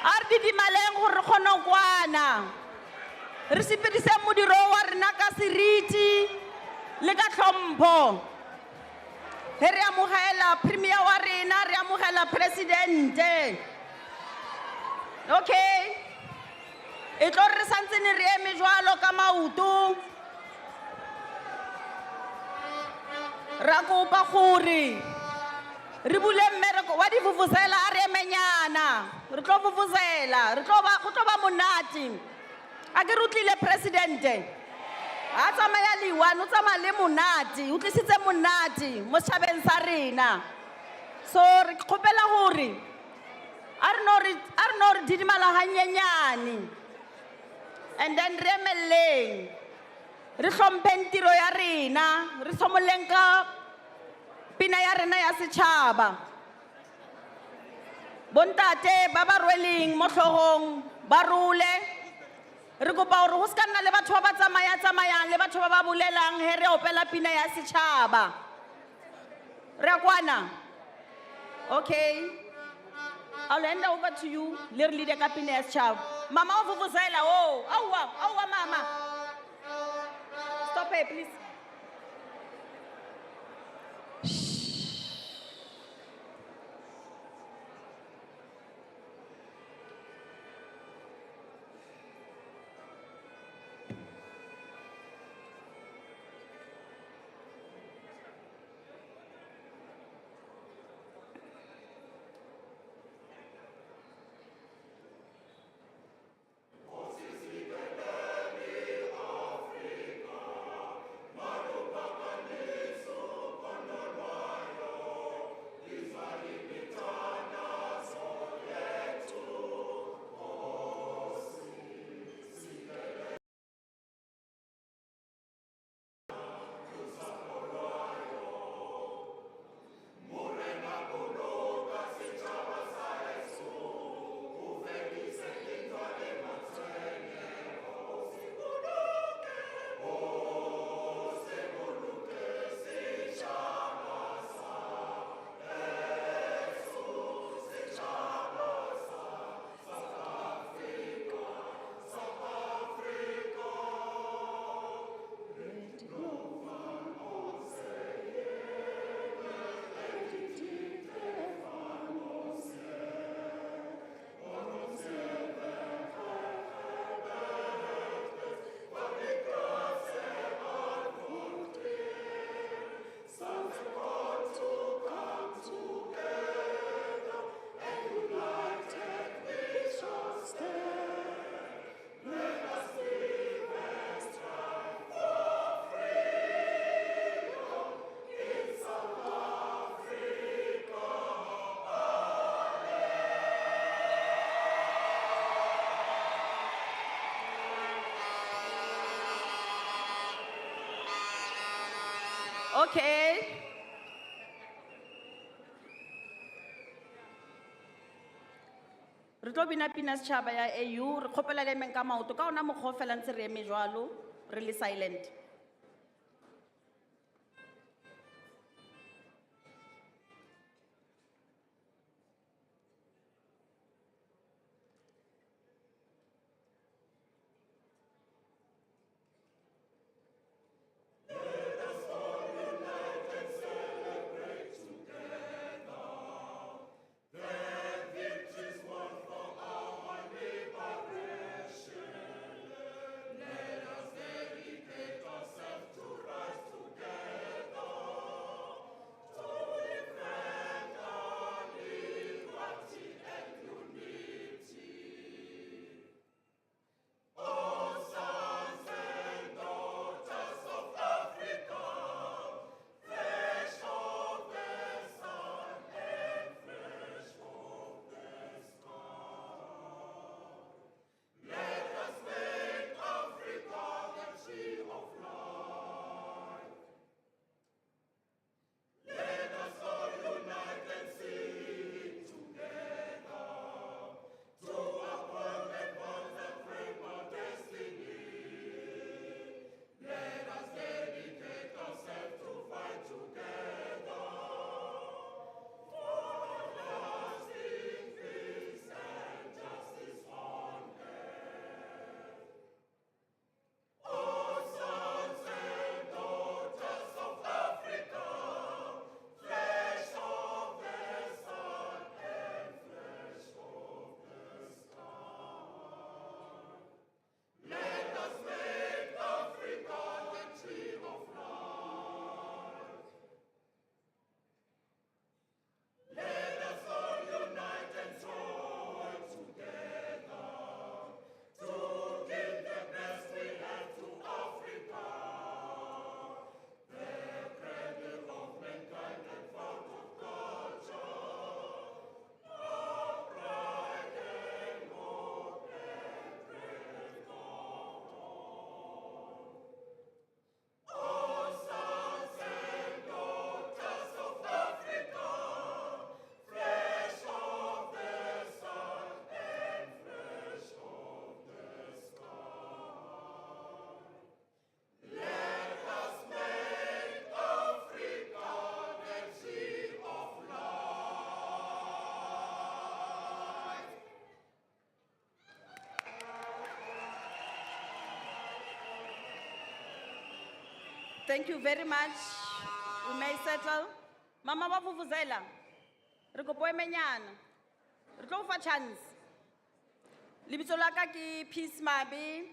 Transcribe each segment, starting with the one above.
a re didimaleng gore re kgone go kwana re sepedise modiro wa rena ka seriti le ka tlhompho he re amogela premier wa rena re amogela presidente okay e tlo re santsene re eme jwalo ka maoto ra kopa gore re bule mmereko wa divuvuzela a re emenyana re tlo vuvuzela re tlo ba monate a ke re utlile presidente a tsamaya liwane o tsamaya le monate o tlisitse monate mo setšhabeng sa rena so re kgopela gore a re no re didimala ganyenyane and then re emeleleng re tlhompheng tiro ya rena re tlhomoleng ka pina ya rena ya setšhaba bontate ba ba rweleng mo tlhogong ba role re kopa gore go se ka nna le batho ba ba tsamayang le batho ba ba bolelang he re opela pina ya setšhaba re a kwana okay I'll hand over to you le re leader ka pina ya setšhaba mama o vuvuzela o aua mama stop here please okay re tlo bina pina setšhaba ya au re kgopela le emeng ka maoto ka ona mokgwa o fela ntse re eme jwalo re le silent Let us dedicate us Thank you very much. We may settle. Mama wa vuvuzela. Re kopo emenyana. Re tlo fa chance. Lebitso la ka ke Peace Mabe.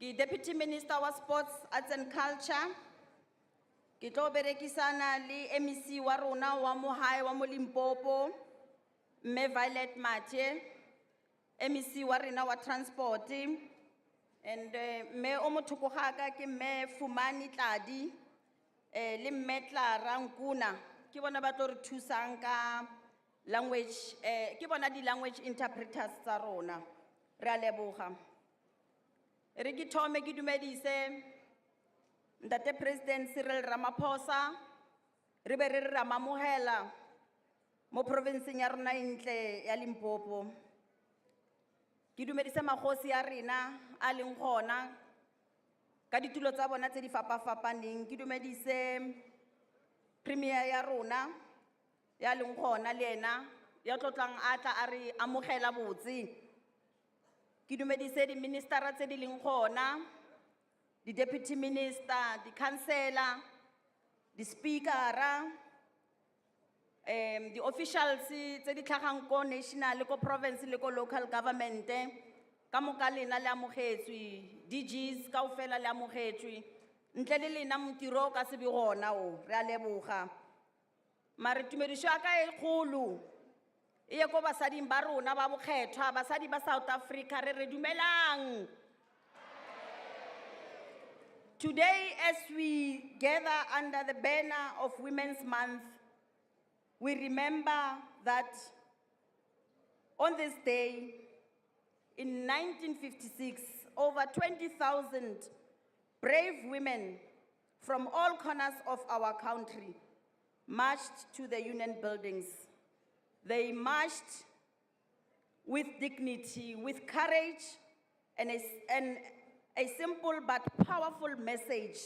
Ke Deputy Minister wa Sports, Arts and Culture. Ke tlo berekisana le MEC wa rona wa Mohae wa mo Limpopo, Mme Violet Mathe, MEC wa rena wa Transport, and Mme o mo thoko ga ka ke Mme Fumani Tladi, le Mme Clara Nkuna. Ke bona ba tlo re thusang ka language, ke bona di language interpreters tsa rona. Re a leboga. Re ke thome ke dumedise Ntate President Cyril Ramaphosa, re be re ramamohela mo provinceng ya rona entle ya Limpopo. Ke dumedise magosi ya rena a leng gona ka ditulo tsa bona tse di fapafapaneng. Ke dumedise premier ya rona ya leng gona le ena ya tlotlang a tla a re amogela botse. Ke dumedise di ministera tse di leng gona, the deputy minister, the councillor, the speaker, the officials tse di tlhagang ko national, ko province, le ko local government, ka moka lena le amogetswe, DGs kaofela le amogetswe, ntle le lena motiro ka se be gona o, re a leboga. Mare tumedišo ya ka e kgolo e ye ko basading ba rona ba bokgethwa, basadi ba South Africa, re dumelang. Today, as we gather under the banner of Women's Month, we remember that on this day, in 1956, over 20,000 brave women from all corners of our country marched to the union buildings. They marched with dignity, with courage, and a simple but powerful message.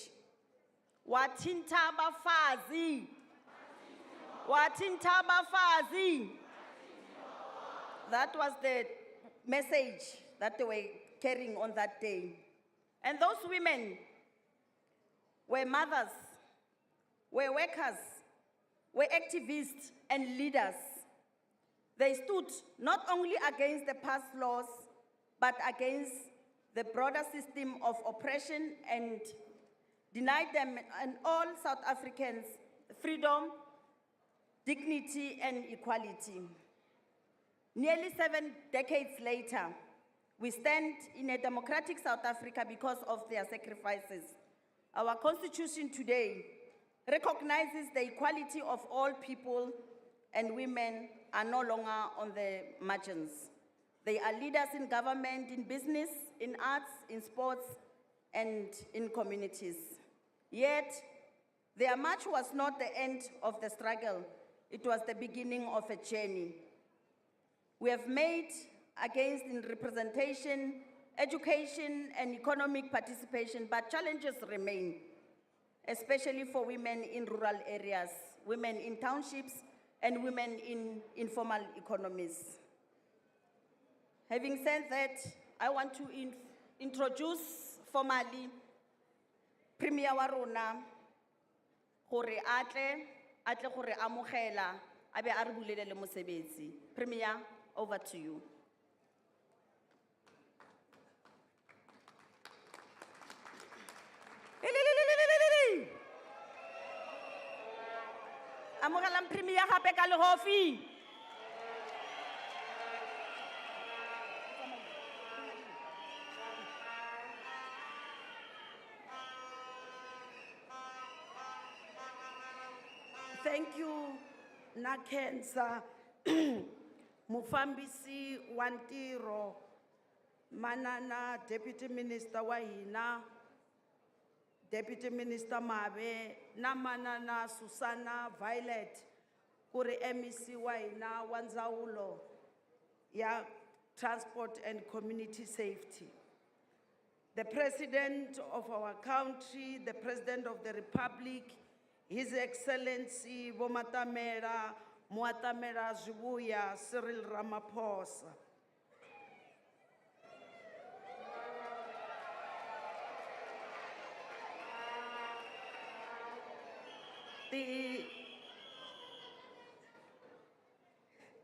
Watinta bafazi. Watinta bafazi. That was the message that they were carrying on that day. And those women were mothers, were workers, were activists and leaders. They stood not only against the past laws, but against the broader system of oppression and denied them and all South Africans freedom, dignity, and equality. Nearly 7 decades later, we stand in a democratic South Africa because of their sacrifices. Our constitution today recognizes the equality of all people, and women are no longer on the margins. They are leaders in government, in business, in arts, in sports, and in communities. Yet, their march was not the end of the struggle. It was the beginning of a journey. We have made against in representation, education, and economic participation, but challenges remain, especially for women in rural areas, women in townships, and women in informal economies. Having said that, I want to introduce formally Premier wa rona gore atle gore amogela abe a re bulele le mosebetsi. Premier, over to you. Amogelang Premier gape ka lehofi. Thank you, Nakenza, Mufambisi Wantiro, Manana, Deputy Minister Wahina, Deputy Minister Mabe, na Manana Susana Violet, Kuri MEC Wahina, Wanzaulo, ya Transport and Community Safety. The President of our country, the President of the Republic, His Excellency Muatamela Zvibuya Cyril Ramaphosa. ti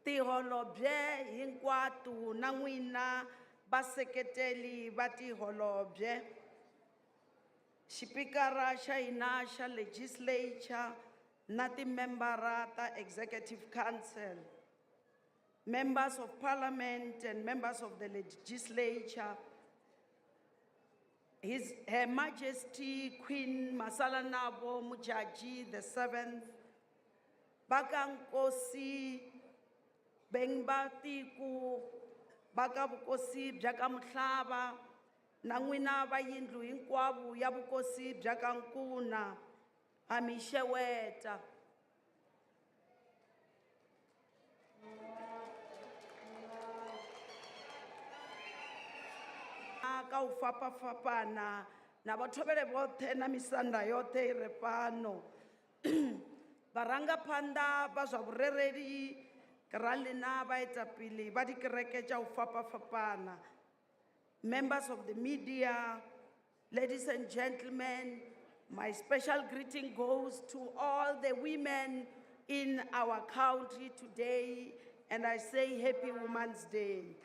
tiholobye hinkwato na n'wina vaseketeli va tiholobye, xipikara xa hina xa legislature na timembara ta executive council, members of parliament and members of the legislature, Her Majesty Queen Masalanabo Mujaji the 7th, Bakankosi Bengbatiku, Bakabukosi Bjakamutlaba, Nangwina Bayindlu Inkwabu Yabukosi Bjakankuna, Amisheweta. Ka ufapafapana na bathobele bothe na misanda yote ire pano barangaphanḓa ba zwa vhurereli kralena baetapele ba dikereke tša ufapafapana, members of the media, ladies and gentlemen, my special greeting goes to all the women in our country today, and I say Happy Women's Day.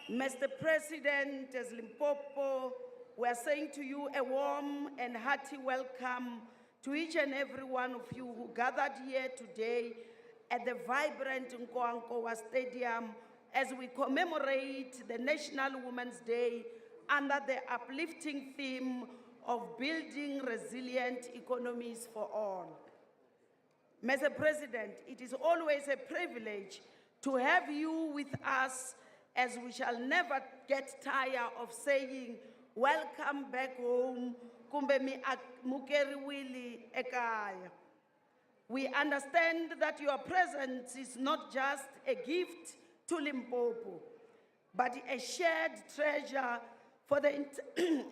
Mr. President, as Limpopo, we are saying to you a warm and hearty welcome to each and every one of you who gathered here today at the vibrant Nkoankowa Stadium as we commemorate the National Women's Day under the uplifting theme of building resilient economies for all. Mr. President, it is always a privilege to have you with us, as we shall never get tired of saying, welcome back home, kumbe mi amukeriwile ekaya. We understand that your presence is not just a gift to Limpopo, but a shared treasure for the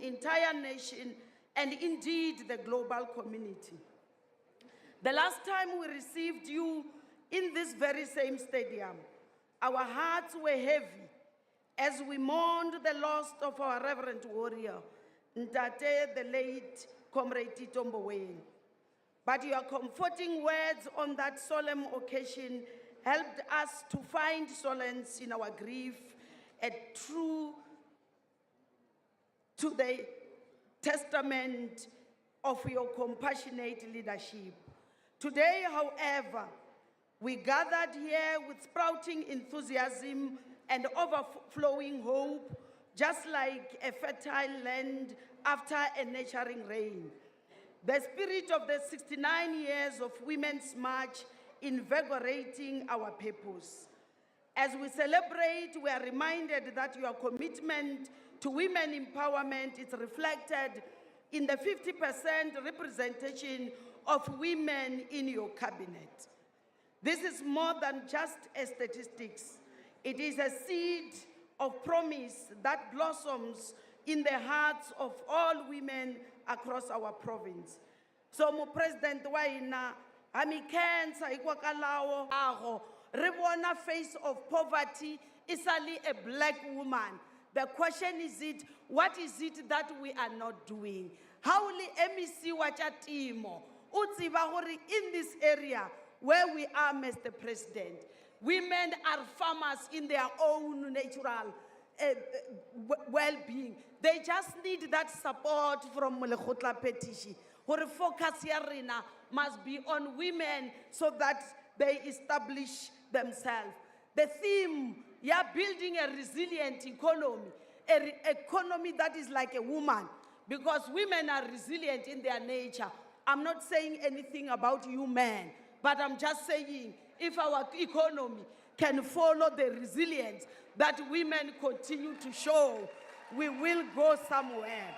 entire nation and indeed the global community. The last time we received you in this very same stadium, our hearts were heavy as we mourned the loss of our reverend warrior, Ntate, the late Comrade Tito Mboweni. But your comforting words on that solemn occasion helped us to find solace in our grief and true to the testament of your compassionate leadership. Today, however, we gathered here with sprouting enthusiasm and overflowing hope, just like a fertile land after a nurturing rain. The spirit of the 69 years of Women's March invigorating our purpose. As we celebrate, we are reminded that your commitment to women empowerment is reflected in the 50% representation of women in your cabinet. This is more than just a statistics. It is a seed of promise that blossoms in the hearts of all women across our province. So, President Waina, amikenza ikwakalao aho, ribona face of poverty, isali a black woman. The question is what is it that we are not doing? How will MEC wachatimo? In this area where we are, Mr. President, women are farmers in their own natural well-being. They just need that support from Lekgotla Petition. Our focus here must be on women so that they establish themselves. The theme, building a resilient economy, an economy that is like a woman, because women are resilient in their nature. I'm not saying anything about you men, but I'm just saying if our economy can follow the resilience that women continue to show, we will go somewhere.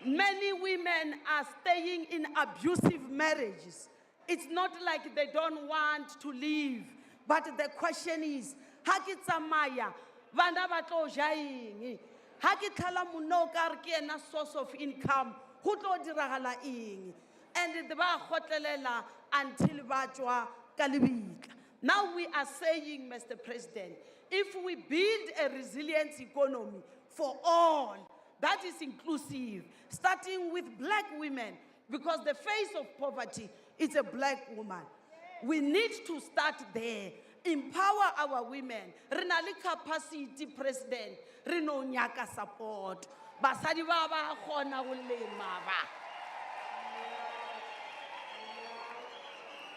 Many women are staying in abusive marriages. It's not like they don't want to leave, but the question is, ha ke tsamaya bana ba tlo ja eng? Ha ke tlhala monna o ka re ke ena source of income, go tlo diragala eng? And ba gotlelela until ba tswa ka lebitla. Now we are saying, Mr. President, if we build a resilient economy for all. That is inclusive, starting with black women, because the face of poverty is a black woman. We need to start there. Empower our women. Re na le capacity, President. Re no nyaka support. Basadi ba ba kgona go lema ba.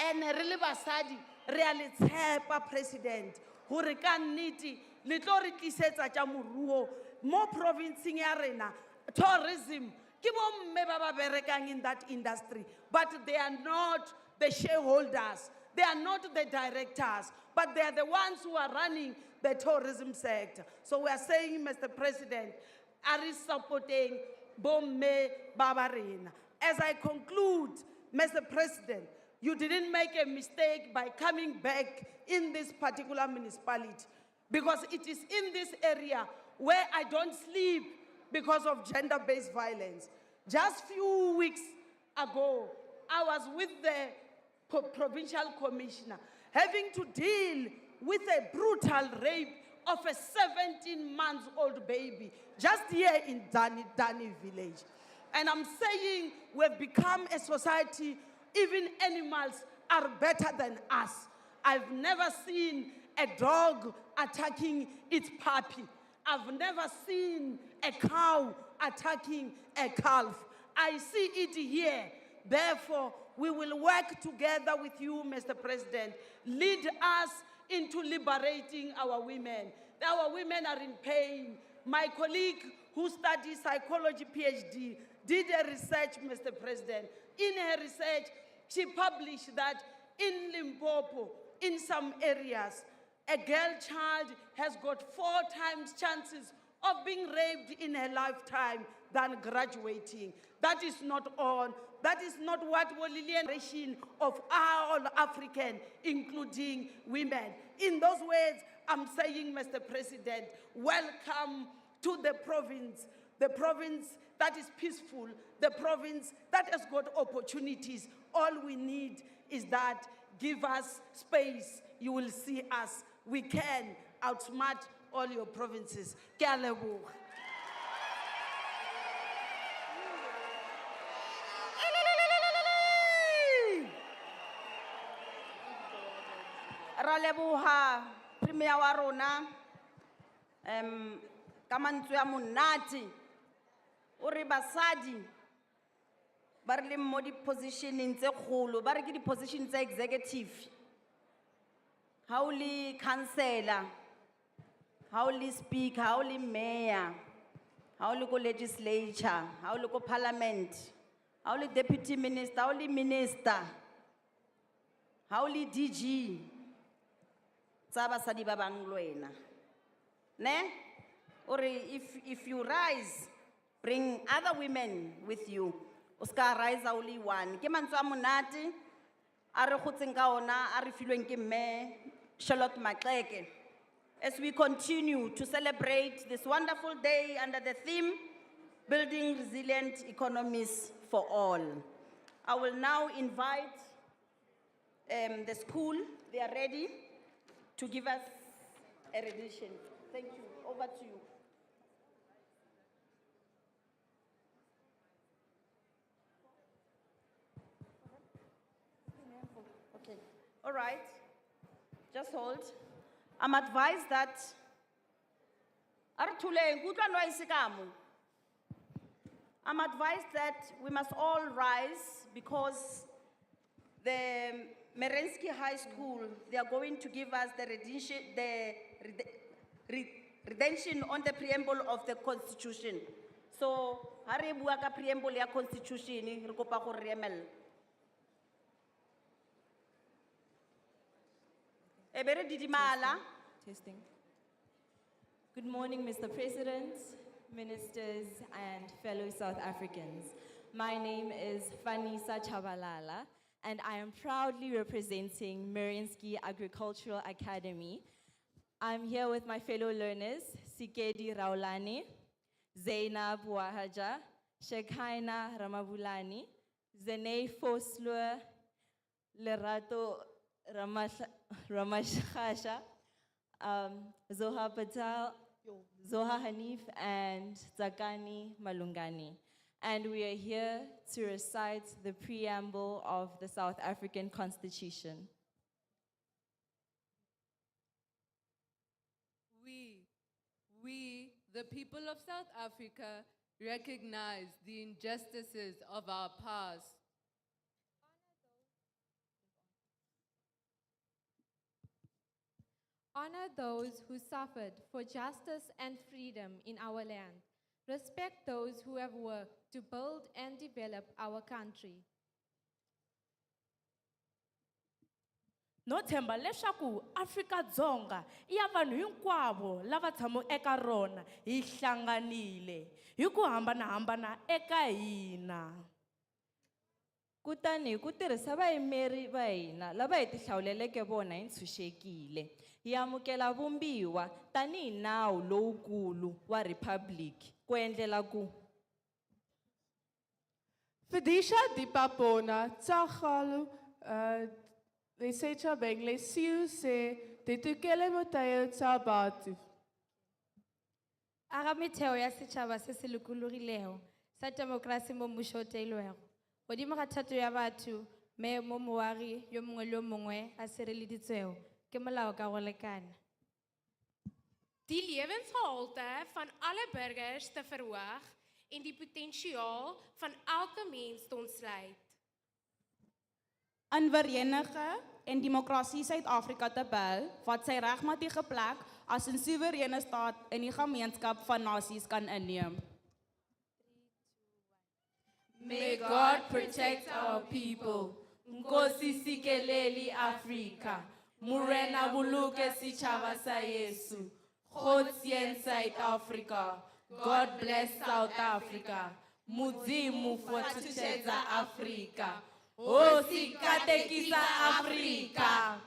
And re le basadi, re a le tshepa, President, gore ka nnete le tlo re tlisetsa tša moruo mo provinceng ya rena. Tourism, ke bo mme ba ba berekang in that industry, but they are not the shareholders, they are not the directors, but they are the ones who are running the tourism sector. So we are saying, Mr. President, are supporting bo mme ba ba rena. As I conclude, Mr. President, you didn't make a mistake by coming back in this particular municipality, because it is in this area where I don't sleep because of gender-based violence. Just few weeks ago, I was with the provincial commissioner having to deal with a brutal rape of a 17-month-old baby just here in Dani village. And I'm saying we've become a society, even animals are better than us. I've never seen a dog attacking its puppy. I've never seen a cow attacking a calf. I see it here. Therefore, we will work together with you, Mr. President. Lead us into liberating our women. Our women are in pain. My colleague who studies psychology PhD did a research, Mr. President. In her research, she published that in Limpopo, in some areas, a girl child has got 4 times chances of being raped in her lifetime than graduating. That is not all. That is not what generation of all African, including women. In those words, I'm saying, Mr. President, welcome to the province that is peaceful, the province that has got opportunities. All we need is that give us space. You will see us. We can outsmart all your provinces. Ke a leboga. Ra leboga premier wa rona ka mantswe ya monate o re basadi ba re le mo di-positioneng tse kgolo ba re ke di-position tse executive ha o le councillor ha o le speaker ha o le mayor ha o le ko legislature ha o le ko parliament ha o le deputy minister ha o le minister ha o le DG tsa basadi ba bang le wena ne or if you rise bring other women with you o ska rise only one ke mantswe a monate a re gotseng ka ona a re filweng ke mme Charlotte Maxeke as we continue to celebrate this wonderful day under the theme building resilient economies for all. I will now invite the school. They are ready to give us a rendition. Thank you. Over to you. Okay. All right. Just hold. I'm advised that I'm advised that we must all rise because the Merensky High School, they are going to give us the redemption on the preamble of the Constitution. So, hari bua ka preamble ya Constitution, re kopa go re emela. Ebere didimala. Testing. Good morning, Mr. President, ministers, and fellow South Africans. My name is Fanisa Chabalala, and I am proudly representing Merensky Agricultural Academy. I'm here with my fellow learners, Sikedi Raulani, Zainab Wahaja, Shekhaina Ramabulani, Zenei Foslua, Lerato Ramashkhasha, Zoha Patel, Zoha Hanif and Zakani Malungani. And we are here to recite the preamble of the South African Constitution. We, the people of South Africa, recognize the injustices of our past. Honor those who suffered for justice and freedom in our land. Respect those who have worked to build and develop our country. No tshemba leswaku Afrika-Dzonga i ya vanhu hinkwavo lava tshamaka eka rona hi hlanganile hi ku hambanahambana eka hina. Kutani ku tirhisa vayimeri va hina lava hi tihlawuleleke vona hi ntshunxekile. Hi amukela vumbiwa tanihi nawu lowukulu wa Republic ku endlela ku Fidisha Dipapona, Tsagalu, Lesecha Bengle, Siu se, te tukele motayo tsabatu. Aga metheo ya setšhaba se se lokologilego sa temokerasi mo mmušo o teilwego godimo ga thato ya batho mme mo moagi yo mongwe le yo mongwe a sireleditswego ke molao ka go lekana. Die lewensgehalte van alle burgers te verhoog en die potensiaal van elke mens te ontsluit. In verenige en demokrasie Suid-Afrika te bou wat sy regmatige plek as 'n soewereine staat in die gemeenskap van nasies kan inneem. May God protect our people. Nkosi sikeleli Afrika. Murena buluke sichava sa Yesu. Godsien South Africa. God bless South Africa. Mudzimu fortutshedza Afrika. Hosi katekisa Afrika.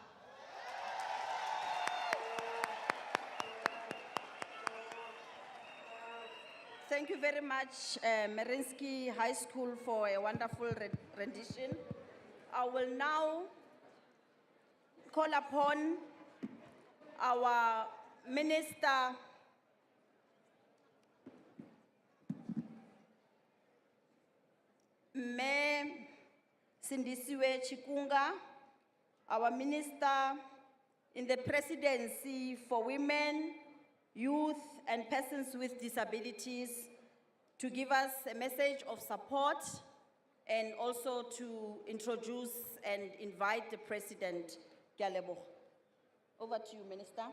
Thank you very much, Marinsky High School, for a wonderful rendition. I will now call upon our Minister, Me Sindisiwe Chikunga, our Minister in the Presidency for Women, Youth and Persons with Disabilities, to give us a message of support and also to introduce and invite the President. Ke a leboga. Over to you, Minister.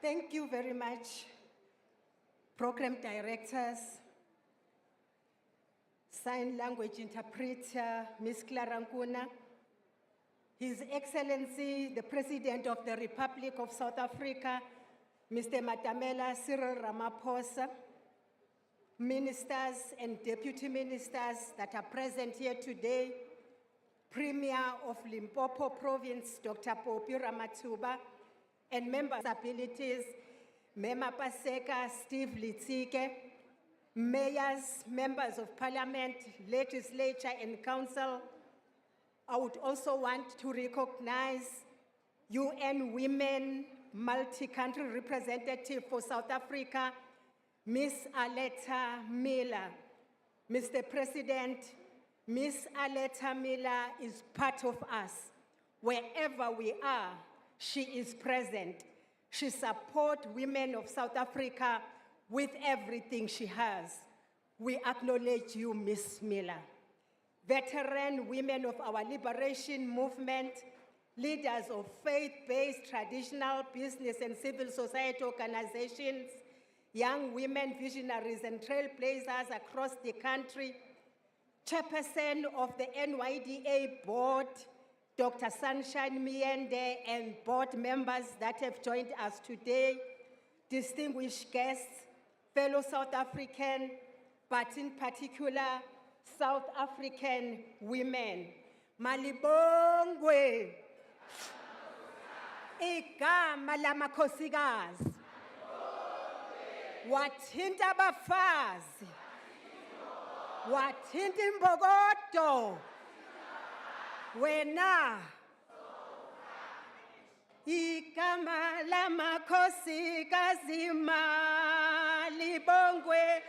Thank you very much, program directors, sign language interpreter, Ms. Clara Nkuna, His Excellency, the President of the Republic of South Africa, Mr. Matamela Cyril Ramaphosa, ministers and deputy ministers that are present here today, Premier of Limpopo Province, Dr. Popi Ramathuba, and members with disabilities, Mema Paseka, Steve Litsike, mayors, members of parliament, legislature and council. I would also want to recognize UN Women Multi-Country Representative for South Africa, Ms. Aletta Miller. Mr. President, Ms. Aletta Miller is part of us. Wherever we are, she is present. She supports women of South Africa with everything she has. We acknowledge you, Ms. Miller. Veteran women of our liberation movement, leaders of faith-based traditional business and civil society organizations, young women visionaries and trailblazers across the country, chairperson of the NYDA board, Dr. Sunshine Miende, and board members that have joined us today, distinguished guests, fellow South African, but in particular, South African women. Malibongwe. Igama lamakhosikazi. Wathinta abafazi. Wathinta imbokodo. wena igama lamakhosikazi malibongwe,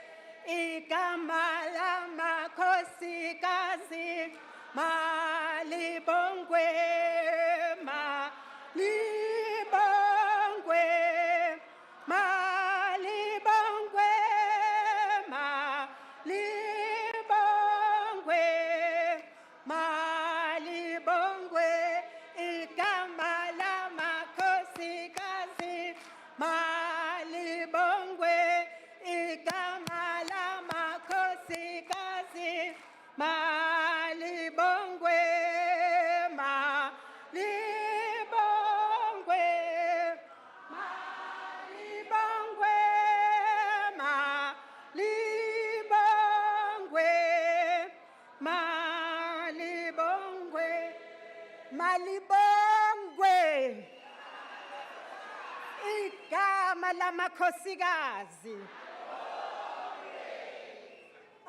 igama lamakhosikazi malibongwe, malibongwe, malibongwe, malibongwe, malibongwe, igama lamakhosikazi malibongwe, igama lamakhosikazi malibongwe, malibongwe, malibongwe, malibongwe, malibongwe, malibongwe, igama lamakhosikazi.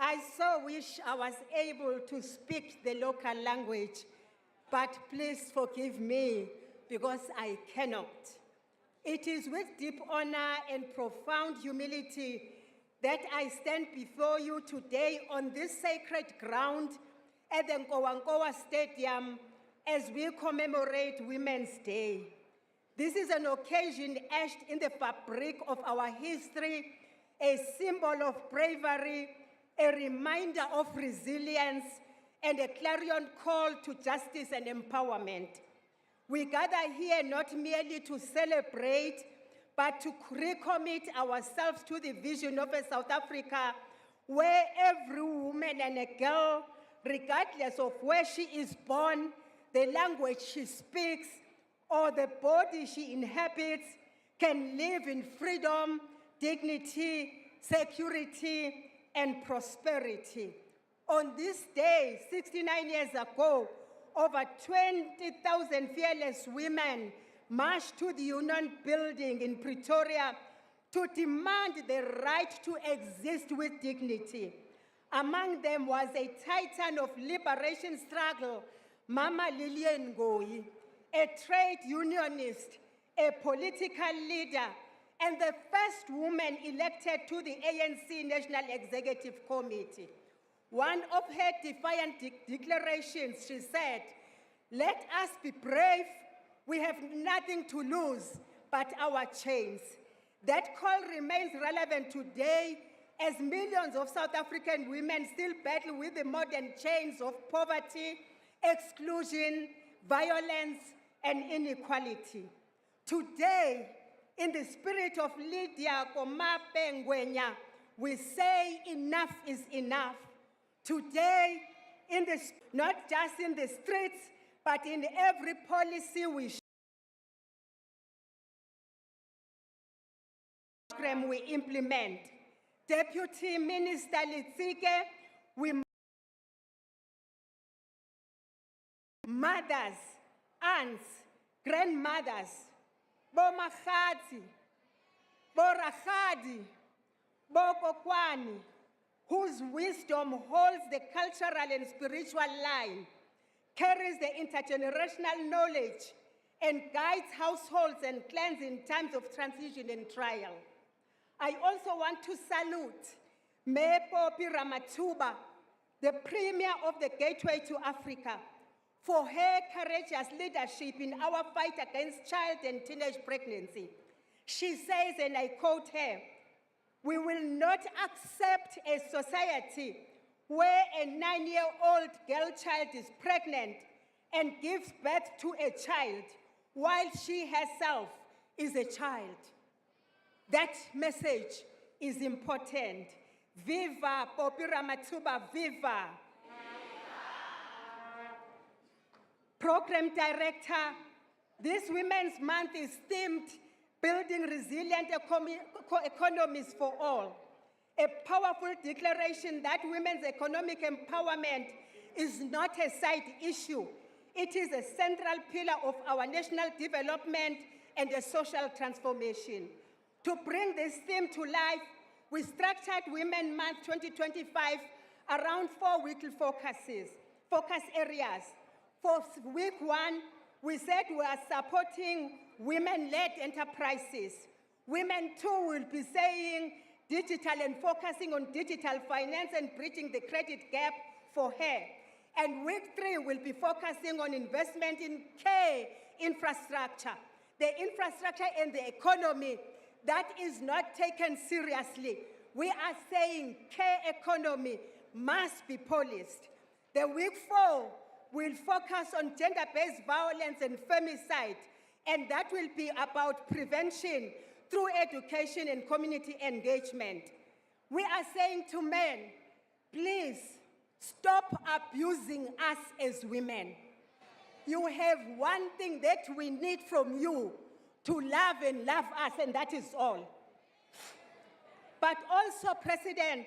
I so wish I was able to speak the local language, but please forgive me because I cannot. It is with deep honor and profound humility that I stand before you today on this sacred ground at the Nkowankowa Stadium as we commemorate Women's Day. This is an occasion etched in the fabric of our history, a symbol of bravery, a reminder of resilience, and a clarion call to justice and empowerment. We gather here not merely to celebrate, but to recommit ourselves to the vision of a South Africa where every woman and a girl, regardless of where she is born, the language she speaks, or the body she inhabits, can live in freedom, dignity, security, and prosperity. On this day, 69 years ago, over 20,000 fearless women marched to the Union Building in Pretoria to demand the right to exist with dignity. Among them was a titan of liberation struggle, Mama Lillian Ngoyi, a trade unionist, a political leader, and the first woman elected to the ANC National Executive Committee. One of her defiant declarations, she said, "Let us be brave. We have nothing to lose but our chains." That call remains relevant today as millions of South African women still battle with the modern chains of poverty, exclusion, violence, and inequality. Today, in the spirit of Lydia Komape Ngwenya, we say enough is enough. Today, not just in the streets, but in every policy we implement. Deputy Minister Litsike, we mothers, aunts, grandmothers, bomahati, borahadi, bokokwani, whose wisdom holds the cultural and spiritual line, carries the intergenerational knowledge, and guides households and clans in times of transition and trial. I also want to salute Mayor Poppy Ramathuba, the Premier of the Gateway to Africa, for her courageous leadership in our fight against child and teenage pregnancy. She says, and I quote her, "We will not accept a society where a 9-year-old girl child is pregnant and gives birth to a child while she herself is a child." That message is important. Viva Poppy Ramathuba, viva. Program Director, this Women's Month is themed Building Resilient Economies for All. A powerful declaration that women's economic empowerment is not a side issue. It is a central pillar of our national development and a social transformation. To bring this theme to life, we structured Women Month 2025 around 4 weekly focus areas. For week one, we said we are supporting women-led enterprises. Women too will be saying digital and focusing on digital finance and bridging the credit gap for her. And week three will be focusing on investment in care infrastructure. The infrastructure and the economy that is not taken seriously. We are saying care economy must be policed. The week four will focus on gender-based violence and femicide, and that will be about prevention through education and community engagement. We are saying to men, please stop abusing us as women. You have one thing that we need from you, to love and love us, and that is all. But also, President,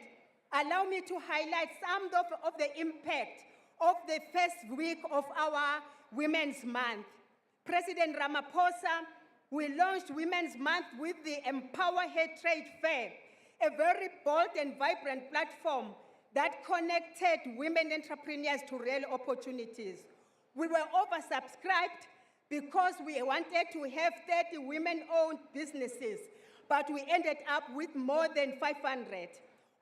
allow me to highlight some of the impact of the first week of our Women's Month. President Ramaphosa, we launched Women's Month with the Empower Her Trade Fair, a very bold and vibrant platform that connected women entrepreneurs to real opportunities. We were oversubscribed because we wanted to have 30 women-owned businesses, but we ended up with more than 500.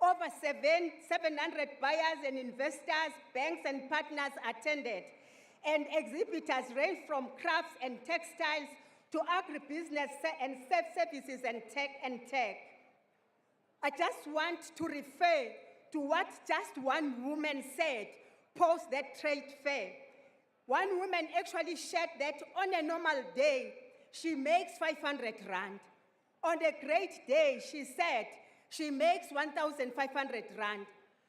Over 700 buyers and investors, banks and partners attended, and exhibitors ranged from crafts and textiles to agribusiness and services and tech. I just want to refer to what just one woman said post that trade fair. One woman actually shared that on a normal day, she makes 500 rand. On a great day, she said, she makes 1,500 rand.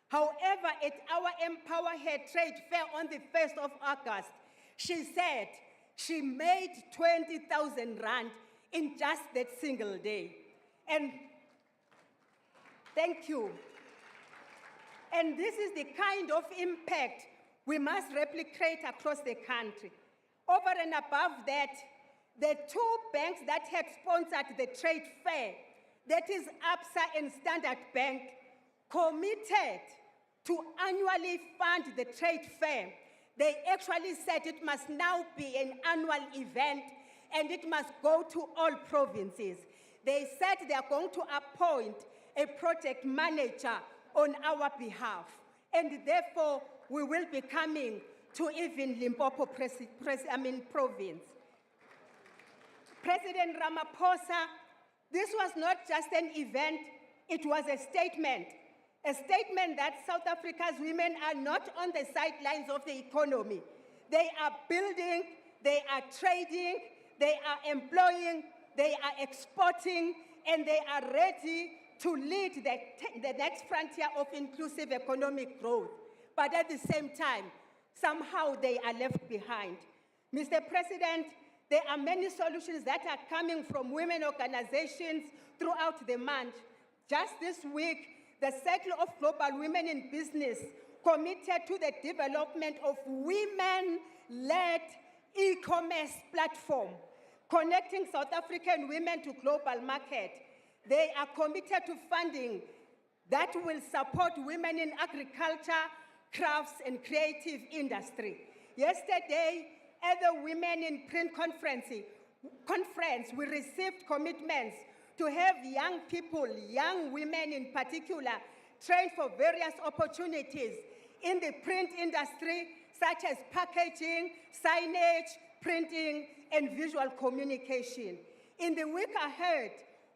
However, at our Empower Her Trade Fair on the 1st of August, she said she made 20,000 rand in just that single day. And thank you. And this is the kind of impact we must replicate across the country. Over and above that, the two banks that had sponsored the trade fair, that is ABSA and Standard Bank, committed to annually fund the trade fair. They actually said it must now be an annual event and it must go to all provinces. They said they are going to appoint a project manager on our behalf. And therefore, we will be coming to even Limpopo province. President Ramaphosa, this was not just an event, it was a statement that South Africa's women are not on the sidelines of the economy. They are building, they are trading, they are employing, they are exporting, and they are ready to lead the next frontier of inclusive economic growth. But at the same time, somehow they are left behind. Mr. President, there are many solutions that are coming from women organizations throughout the month. Just this week, the Circle of Global Women in Business committed to the development of women-led e-commerce platform, connecting South African women to global market. They are committed to funding that will support women in agriculture, crafts, and creative industry. Yesterday, at the Women in Print conference, we received commitments to have young people, young women in particular, trained for various opportunities in the print industry, such as packaging, signage, printing, and visual communication. In the week ahead,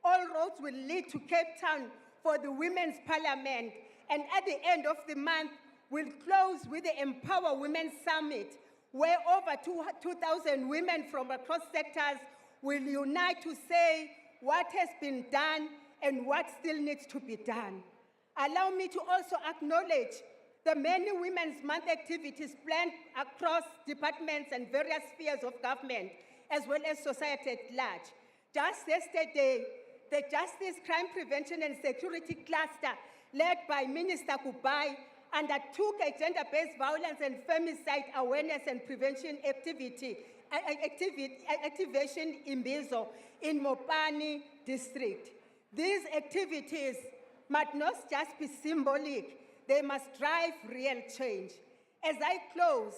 all roads will lead to Cape Town for the Women's Parliament, and at the end of the month, we'll close with the Empower Women Summit, where over 2,000 women from across sectors will unite to say what has been done and what still needs to be done. Allow me to also acknowledge the many Women's Month activities planned across departments and various spheres of government, as well as society at large. Just yesterday, the Justice, Crime Prevention and Security Cluster, led by Minister Kubai, undertook a gender-based violence and femicide awareness and prevention activation in Bizo in Mopani district. These activities must not just be symbolic, they must drive real change. As I close,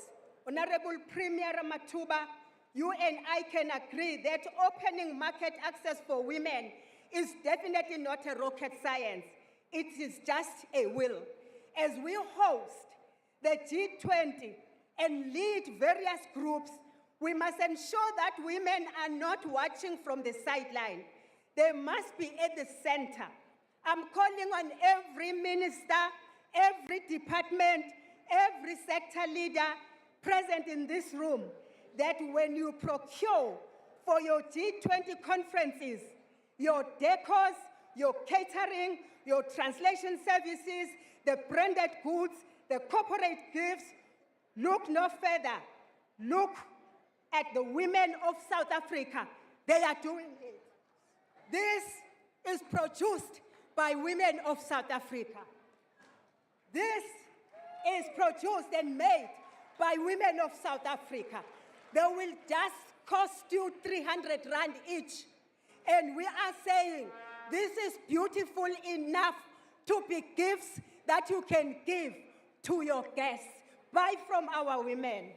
Honorable Premier Ramathuba, you and I can agree that opening market access for women is definitely not a rocket science. It is just a will. As we host the G20 and lead various groups, we must ensure that women are not watching from the sideline. They must be at the center. I'm calling on every minister, every department, every sector leader present in this room that when you procure for your G20 conferences, your decors, your catering, your translation services, the branded goods, the corporate gifts, look no further. Look at the women of South Africa. They are doing it. This is produced by women of South Africa. This is produced and made by women of South Africa. They will just cost you 300 rand each. And we are saying this is beautiful enough to be gifts that you can give to your guests. Buy from our women.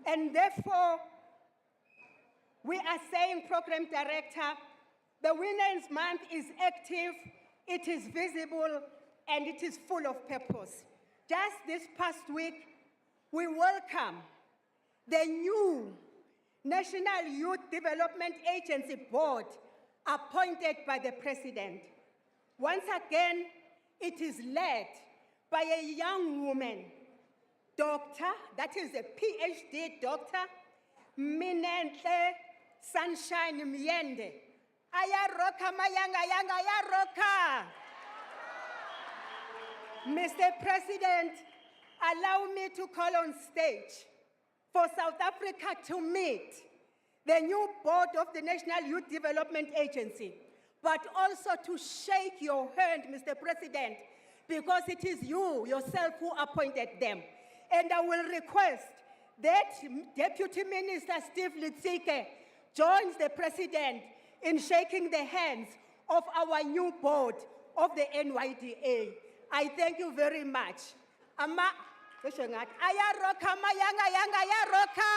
And therefore, we are saying, Program Director, the Women's Month is active, it is visible, and it is full of purpose. Just this past week, we welcome the new National Youth Development Agency Board appointed by the President. Once again, it is led by a young woman, doctor, that is a PhD doctor, Minentle Sunshine Myende. Ayaroka mayanga yanga ayaroka. Mr. President, allow me to call on stage for South Africa to meet the new board of the National Youth Development Agency, but also to shake your hand, Mr. President, because it is you yourself who appointed them. And I will request that Deputy Minister Steve Litsike joins the President in shaking the hands of our new board of the NYDA. I thank you very much. Ayaroka mayanga yanga ayaroka.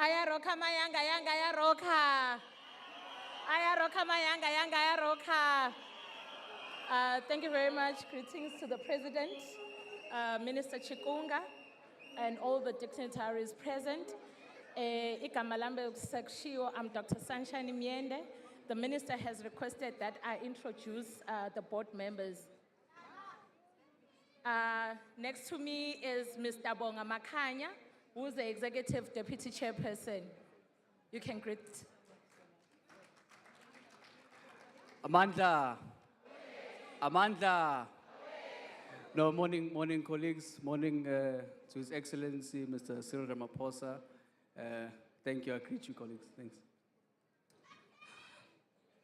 Ayaroka mayanga yanga ayaroka. Ayaroka mayanga yanga ayaroka. Thank you very much. Greetings to the President, Minister Chikunga, and all the dignitaries present. Igama lami sekushiwo, I'm Dr. Sunshine Myende. The Minister has requested that I introduce the board members. Next to me is Mr. Bonga Makanya, who is the Executive Deputy Chairperson. You can greet. Amandla. Amandla. No, morning colleagues. Morning to His Excellency, Mr. Cyril Ramaphosa. Thank you, I greet you colleagues, thanks.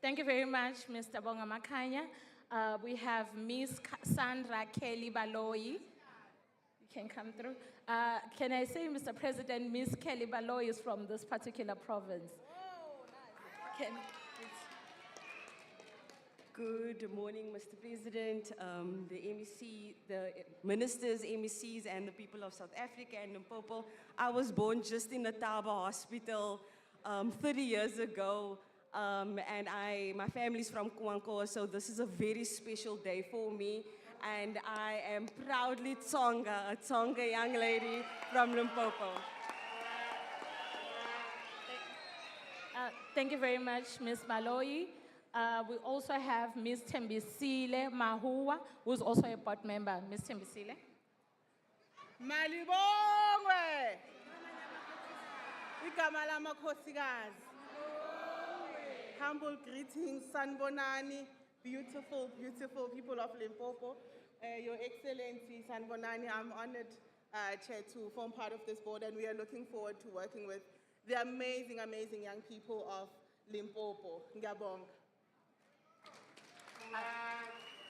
Thank you very much, Mr. Bonga Makanya. We have Ms. Sandra Kelly Baloyi. You can come through. Can I say, Mr. President, Ms. Kelly Baloyi is from this particular province. Oh, nice. Good morning, Mr. President, the MEC, the ministers, MECs, and the people of South Africa and Limpopo. I was born just in the Taba Hospital 30 years ago, and my family's from Kuankoa, so this is a very special day for me. and I am proudly Tsonga, a Tsonga young lady from Limpopo. Thank you very much, Ms. Maloi. We also have Ms. Tembisile Mahua, who's also a board member. Ms. Tembisile. Malibongwe. Igama lamakhosikazi. Humble greetings, Sanbonani, beautiful, beautiful people of Limpopo. Your Excellency Sanbonani, I'm honored, Chair, to form part of this board, and we are looking forward to working with the amazing, amazing young people of Limpopo. Ngiyabonga.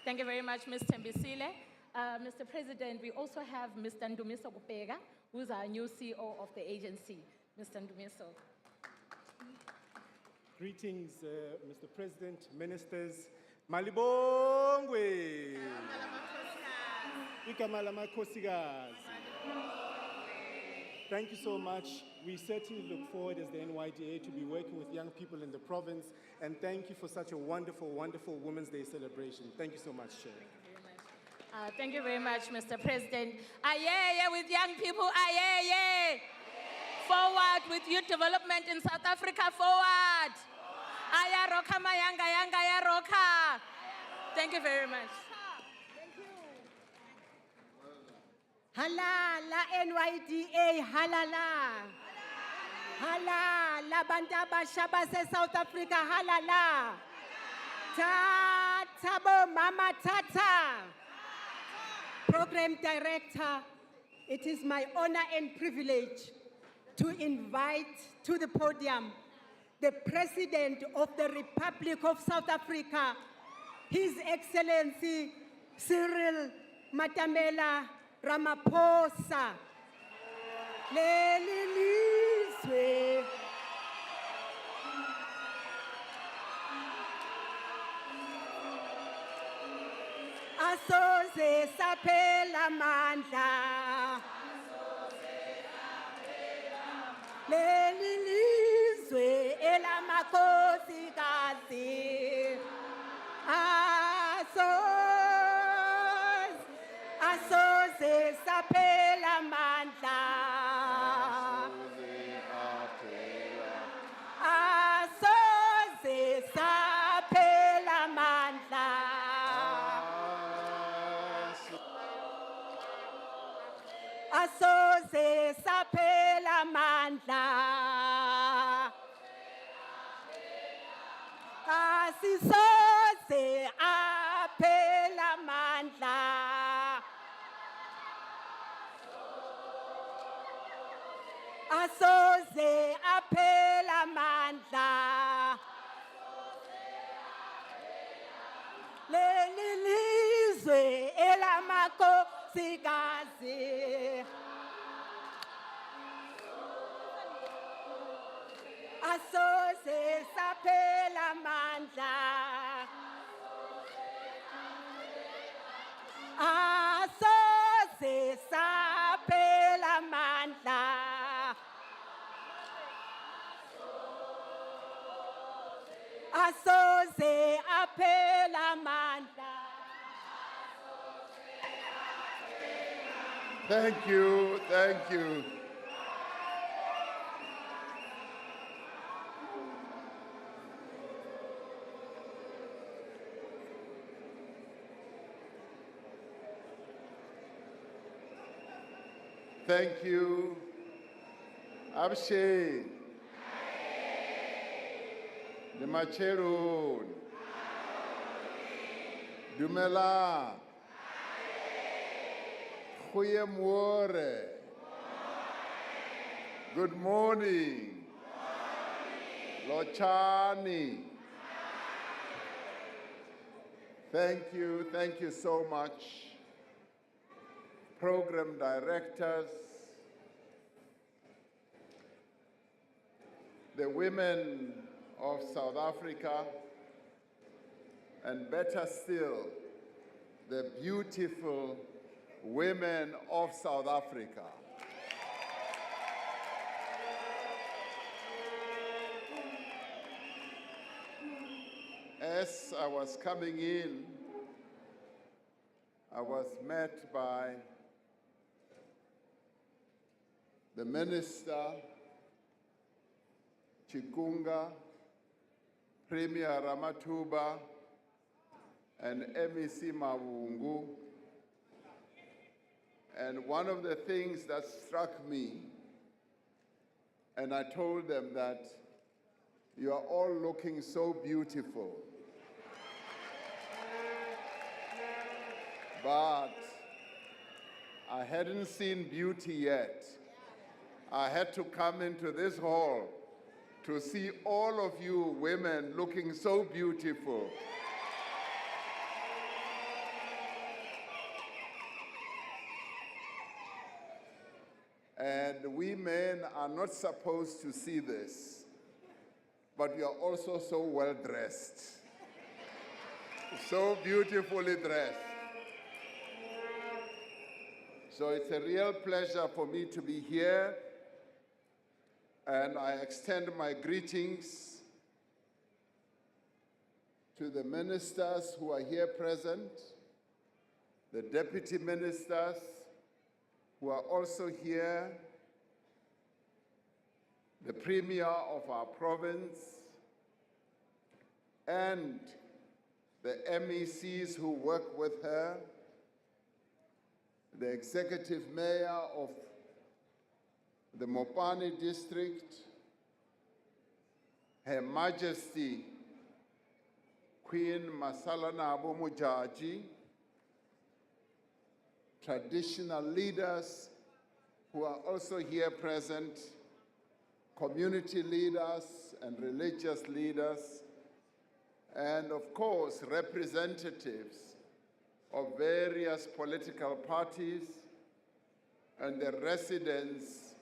Thank you very much, Ms. Tembisile. Mr. President, we also have Mr. Ndumiso Kupega, who's our new CEO of the agency. Mr. Ndumiso. Greetings, Mr. President, ministers. Malibongwe. Igama lamakhosikazi. Thank you so much. We certainly look forward as the NYDA to be working with young people in the province, and thank you for such a wonderful, wonderful Women's Day celebration. Thank you so much, Chair. Thank you very much, Mr. President. Aye, with young people, aye. Forward with youth development in South Africa, forward. Aya roka mayanga, yanga ya roka. Thank you very much. Halala NYDA, halala. Halala bantu abasha base South Africa, halala. Tata bo mama tata. Program Director, it is my honor and privilege to invite to the podium the President of the Republic of South Africa, His Excellency Cyril Matamela Ramaphosa. Leli lizwe. Asoze saphela mandla. Leli lizwe elamakhosikazi. Asoze saphela mandla. Asoze saphela mandla. Asoze saphela mandla. Asisoze aphela mandla. Asoze aphela mandla. Leli lizwe elamakhosikazi. Asoze saphela mandla. Asoze saphela mandla. Asoze aphela mandla. Thank you, thank you. Thank you. Abshay. The Macheron. Dumela. Goeiemôre. Good morning. Lochani. Thank you so much. Program directors, the women of South Africa, and better still, the beautiful women of South Africa. As I was coming in, I was met by the Minister, Chikunga, Premier Ramathuba, and MEC Mawungu. And one of the things that struck me, and I told them that you are all looking so beautiful. But I hadn't seen beauty yet. I had to come into this hall to see all of you women looking so beautiful. And we men are not supposed to see this, but we are also so well dressed, so beautifully dressed. So it's a real pleasure for me to be here, and I extend my greetings to the ministers who are here present, the deputy ministers who are also here, the premier of our province, and the MECs who work with her, the executive mayor of the Mopani district, Her Majesty Queen Masalanabo Mujaji, traditional leaders who are also here present, community leaders and religious leaders, and of course, representatives of various political parties and the residents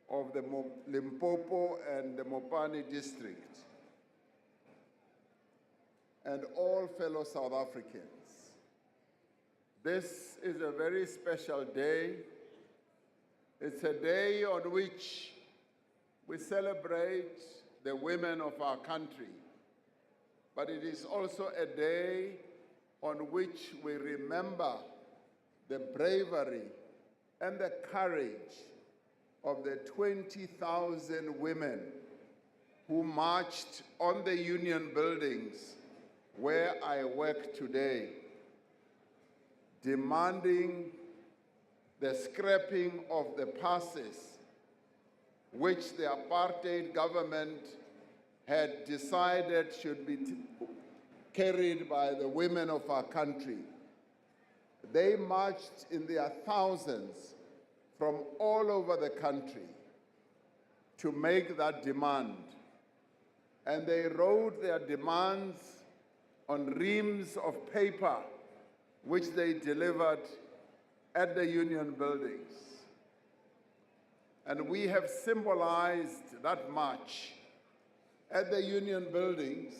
of the Limpopo and the Mopani district, and all fellow South Africans. This is a very special day. It's a day on which we celebrate the women of our country, but it is also a day on which we remember the bravery and the courage of the 20,000 women who marched on the Union buildings where I work today, demanding the scrapping of the passes which the apartheid government had decided should be carried by the women of our country. They marched in their thousands from all over the country to make that demand. And they wrote their demands on reams of paper, which they delivered at the Union buildings. And we have symbolized that march at the Union buildings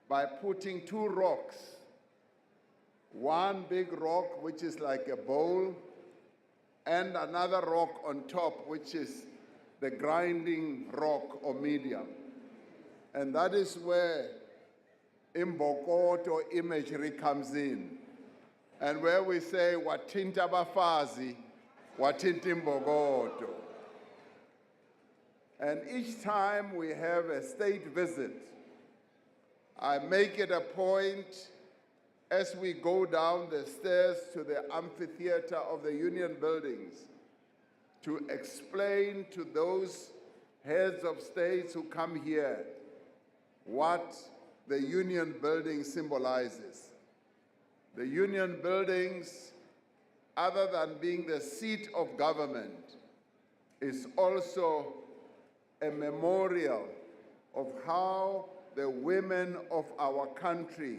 by putting two rocks. One big rock, which is like a bowl, and another rock on top, which is the grinding rock or medium. And that is where Imbokoto imagery comes in. And where we say, Watinta Bafazi, Watinta Imbokoto. And each time we have a state visit, I make it a point as we go down the stairs to the amphitheater of the Union buildings to explain to those heads of states who come here what the Union building symbolizes. The Union buildings, other than being the seat of government, is also a memorial of how the women of our country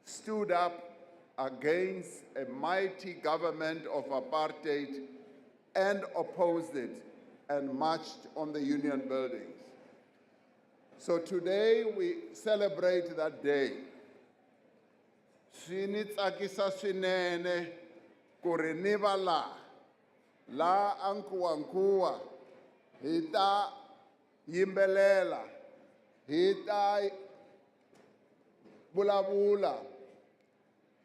stood up against a mighty government of apartheid and opposed it and marched on the Union buildings. So today we celebrate that day. Swinitsakisa swinene ku ri ni va la ankuwankuwa hi ta yimbelela, hi ta vulavula,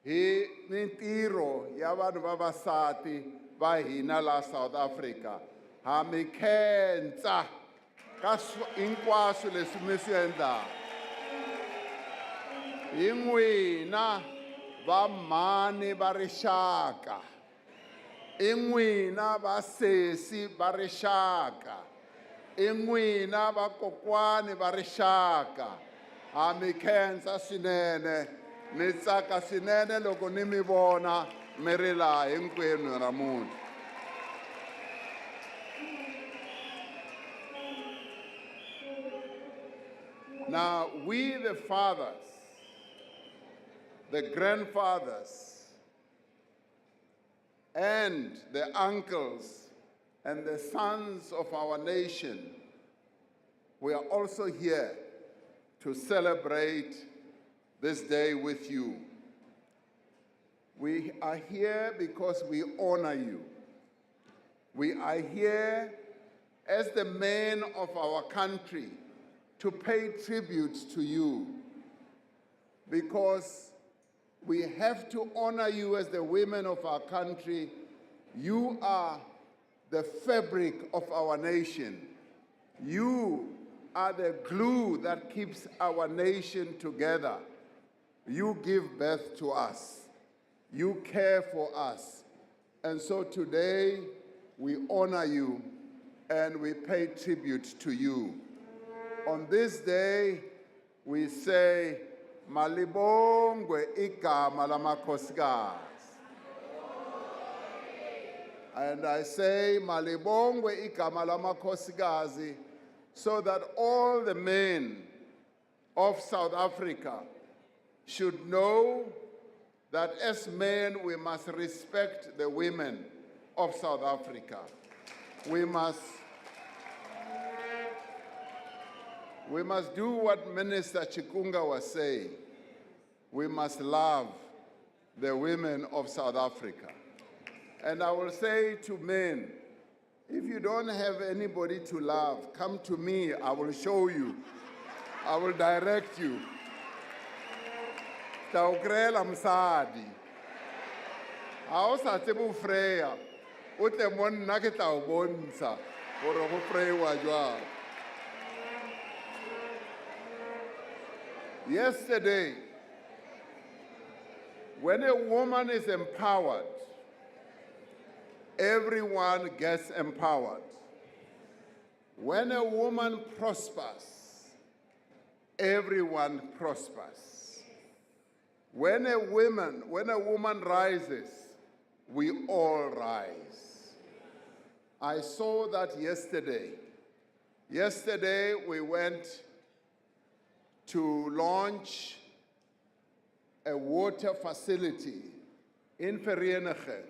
hi mintirho ya vanhu vavasati va hina la South Africa. Ha mi khensa ka hinkwaswo leswi mi swi endlaka. Hi n'wina va mhani va rixaka. I n'wina va sesi va rixaka. I n'wina va kokwani va rixaka. Ha mi khensa swinene. Ni tsaka swinene loko ni mi vona mi ri laha hinkwenu namuntlha. Now, we the fathers, the grandfathers, and the uncles and the sons of our nation, we are also here to celebrate this day with you. We are here because we honor you. We are here as the men of our country to pay tribute to you, because we have to honor you as the women of our country. You are the fabric of our nation. You are the glue that keeps our nation together. You give birth to us. You care for us. And so today, we honor you and we pay tribute to you. On this day, we say, Malibongwe igama lamakhosikazi. And I say, Malibongwe igama lamakhosikazi, so that all the men of South Africa should know that as men, we must respect the women of South Africa. We must do what Minister Chikunga was saying. We must love the women of South Africa. And I will say to men, if you don't have anybody to love, come to me, I will show you. I will direct you. Taukrela msadi. Aosa tebu freya. Ute mon naketa ubonsa. Oro ho frewa jwa. Yesterday, when a woman is empowered, everyone gets empowered. When a woman prospers, everyone prospers. When a woman rises, we all rise. I saw that yesterday. Yesterday, we went to launch a water facility in Vereeniging.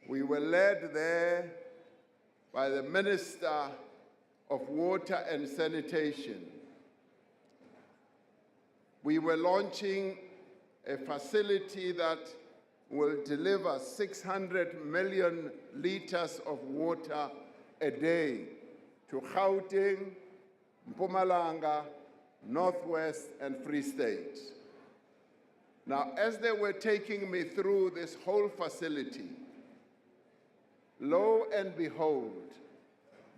We were led there by the Minister of Water and Sanitation. We were launching a facility that will deliver 600 million liters of water a day to Gauteng, Mpumalanga, Northwest, and Free State. Now, as they were taking me through this whole facility, lo and behold,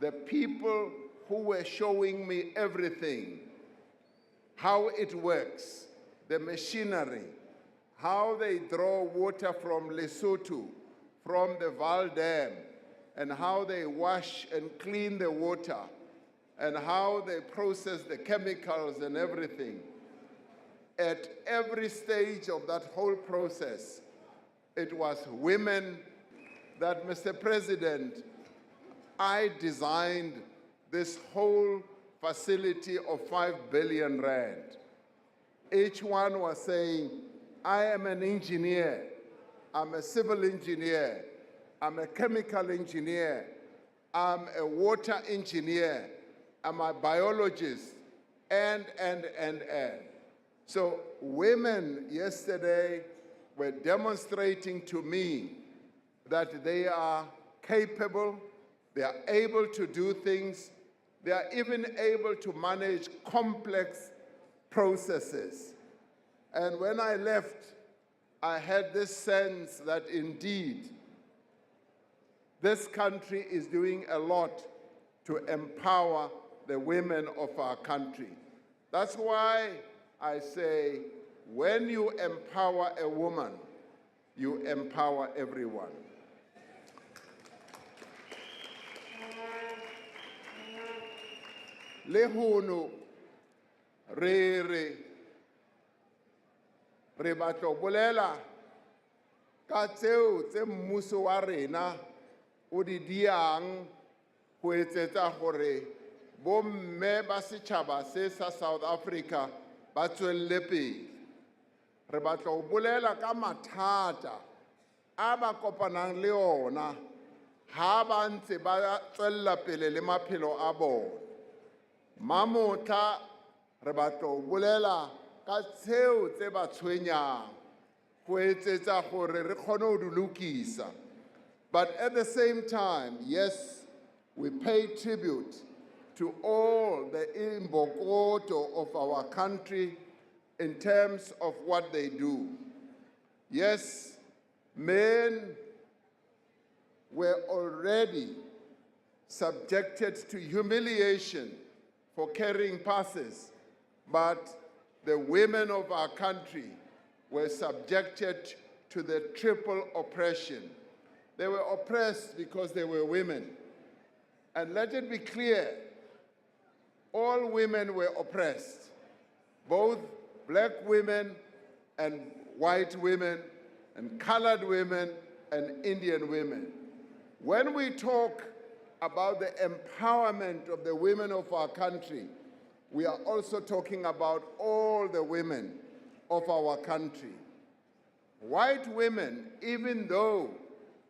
the people who were showing me everything, how it works, the machinery, how they draw water from Lesotho, from the Val Dam, and how they wash and clean the water, and how they process the chemicals and everything. At every stage of that whole process, it was women that, Mr. President, I designed this whole facility of 5 billion rand. Each one was saying, I am an engineer, I'm a civil engineer, I'm a chemical engineer, I'm a water engineer, I'm a biologist, and. So women yesterday were demonstrating to me that they are capable, they are able to do things, they are even able to manage complex processes. And when I left, I had this sense that indeed this country is doing a lot to empower the women of our country. That's why I say, when you empower a woman, you empower everyone. Lehono re batlo bolela ka tseo tse mmuso wa rena o di diang go etsetsa gore bomme ba setšhaba se sa South Africa ba tswelle pele. Re batla go bolela ka mathata a ba kopanang le ona ha ba ntse ba tswella pele le maphelo a bona. Mamotla re batla go bolela ka tseo tse ba tshwenyang go etsetsa gore re kgone go di lokisa. But at the same time, yes, we pay tribute to all the imbokodo of our country in terms of what they do. Yes, men were already subjected to humiliation for carrying passes, but the women of our country were subjected to the triple oppression. They were oppressed because they were women. And let it be clear, all women were oppressed, both black women and white women and colored women and Indian women. When we talk about the empowerment of the women of our country, we are also talking about all the women of our country. White women, even though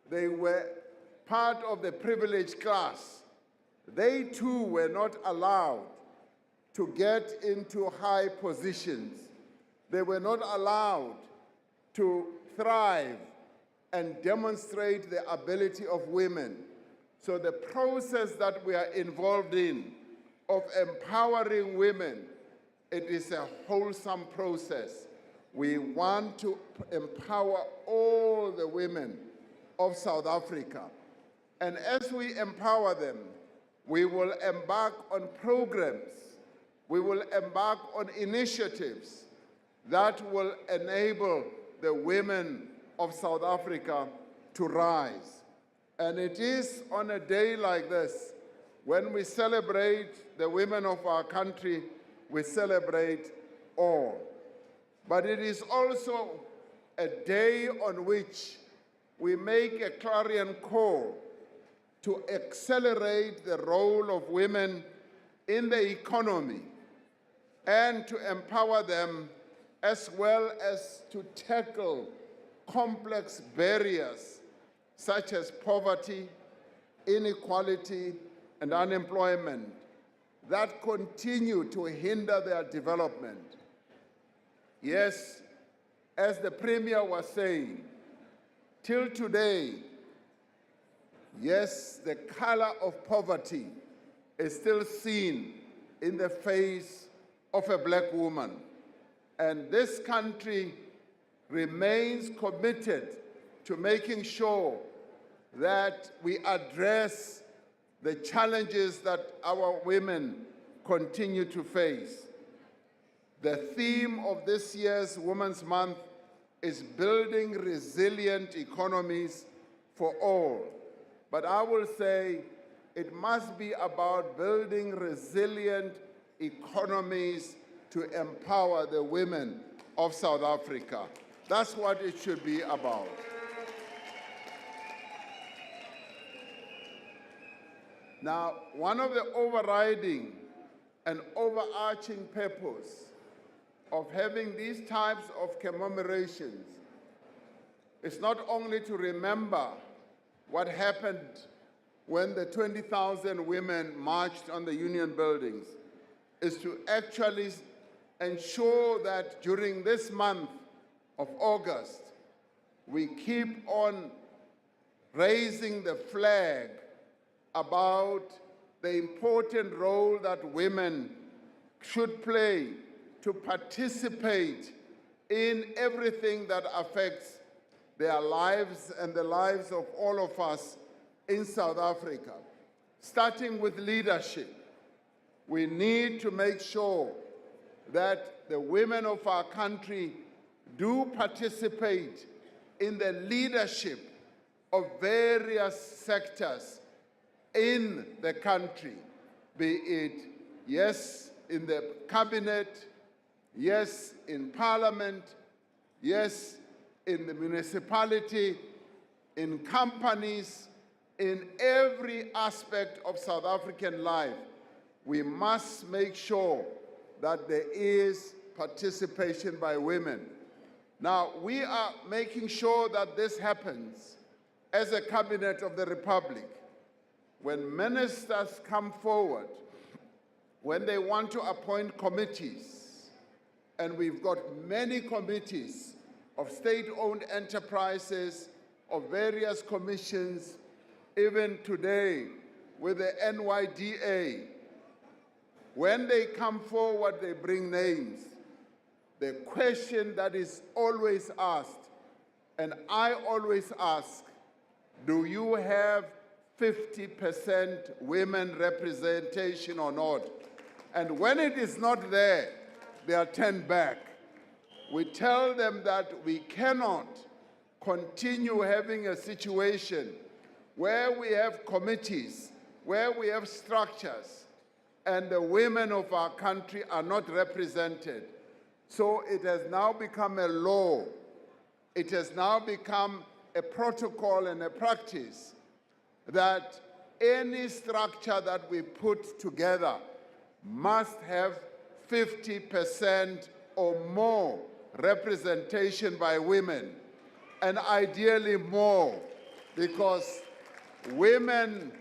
they were part of the privileged class, they too were not allowed to get into high positions. They were not allowed to thrive and demonstrate the ability of women. So the process that we are involved in of empowering women, it is a wholesome process. We want to empower all the women of South Africa. And as we empower them, we will embark on programs, we will embark on initiatives that will enable the women of South Africa to rise. And it is on a day like this, when we celebrate the women of our country, we celebrate all. But it is also a day on which we make a clarion call to accelerate the role of women in the economy and to empower them, as well as to tackle complex barriers such as poverty, inequality, and unemployment that continue to hinder their development. Yes, as the Premier was saying, till today, yes, the color of poverty is still seen in the face of a black woman. And this country remains committed to making sure that we address the challenges that our women continue to face. The theme of this year's Women's Month is building resilient economies for all. But I will say it must be about building resilient economies to empower the women of South Africa. That's what it should be about. Now, one of the overriding and overarching purpose of having these types of commemorations is not only to remember what happened when the 20,000 women marched on the Union buildings, is to actually ensure that during this month of August, we keep on raising the flag about the important role that women should play to participate in everything that affects their lives and the lives of all of us in South Africa. Starting with leadership, we need to make sure that the women of our country do participate in the leadership of various sectors in the country, be it, yes, in the cabinet, yes, in parliament, yes, in the municipality, in companies, in every aspect of South African life. We must make sure that there is participation by women. Now, we are making sure that this happens as a cabinet of the Republic. When ministers come forward, when they want to appoint committees, and we've got many committees of state-owned enterprises, of various commissions, even today with the NYDA, when they come forward, they bring names. The question that is always asked, and I always ask, do you have 50% women representation or not? And when it is not there, they are turned back. We tell them that we cannot continue having a situation where we have committees, where we have structures, and the women of our country are not represented. So it has now become a law. It has now become a protocol and a practice that any structure that we put together must have 50% or more representation by women, and ideally more, because women,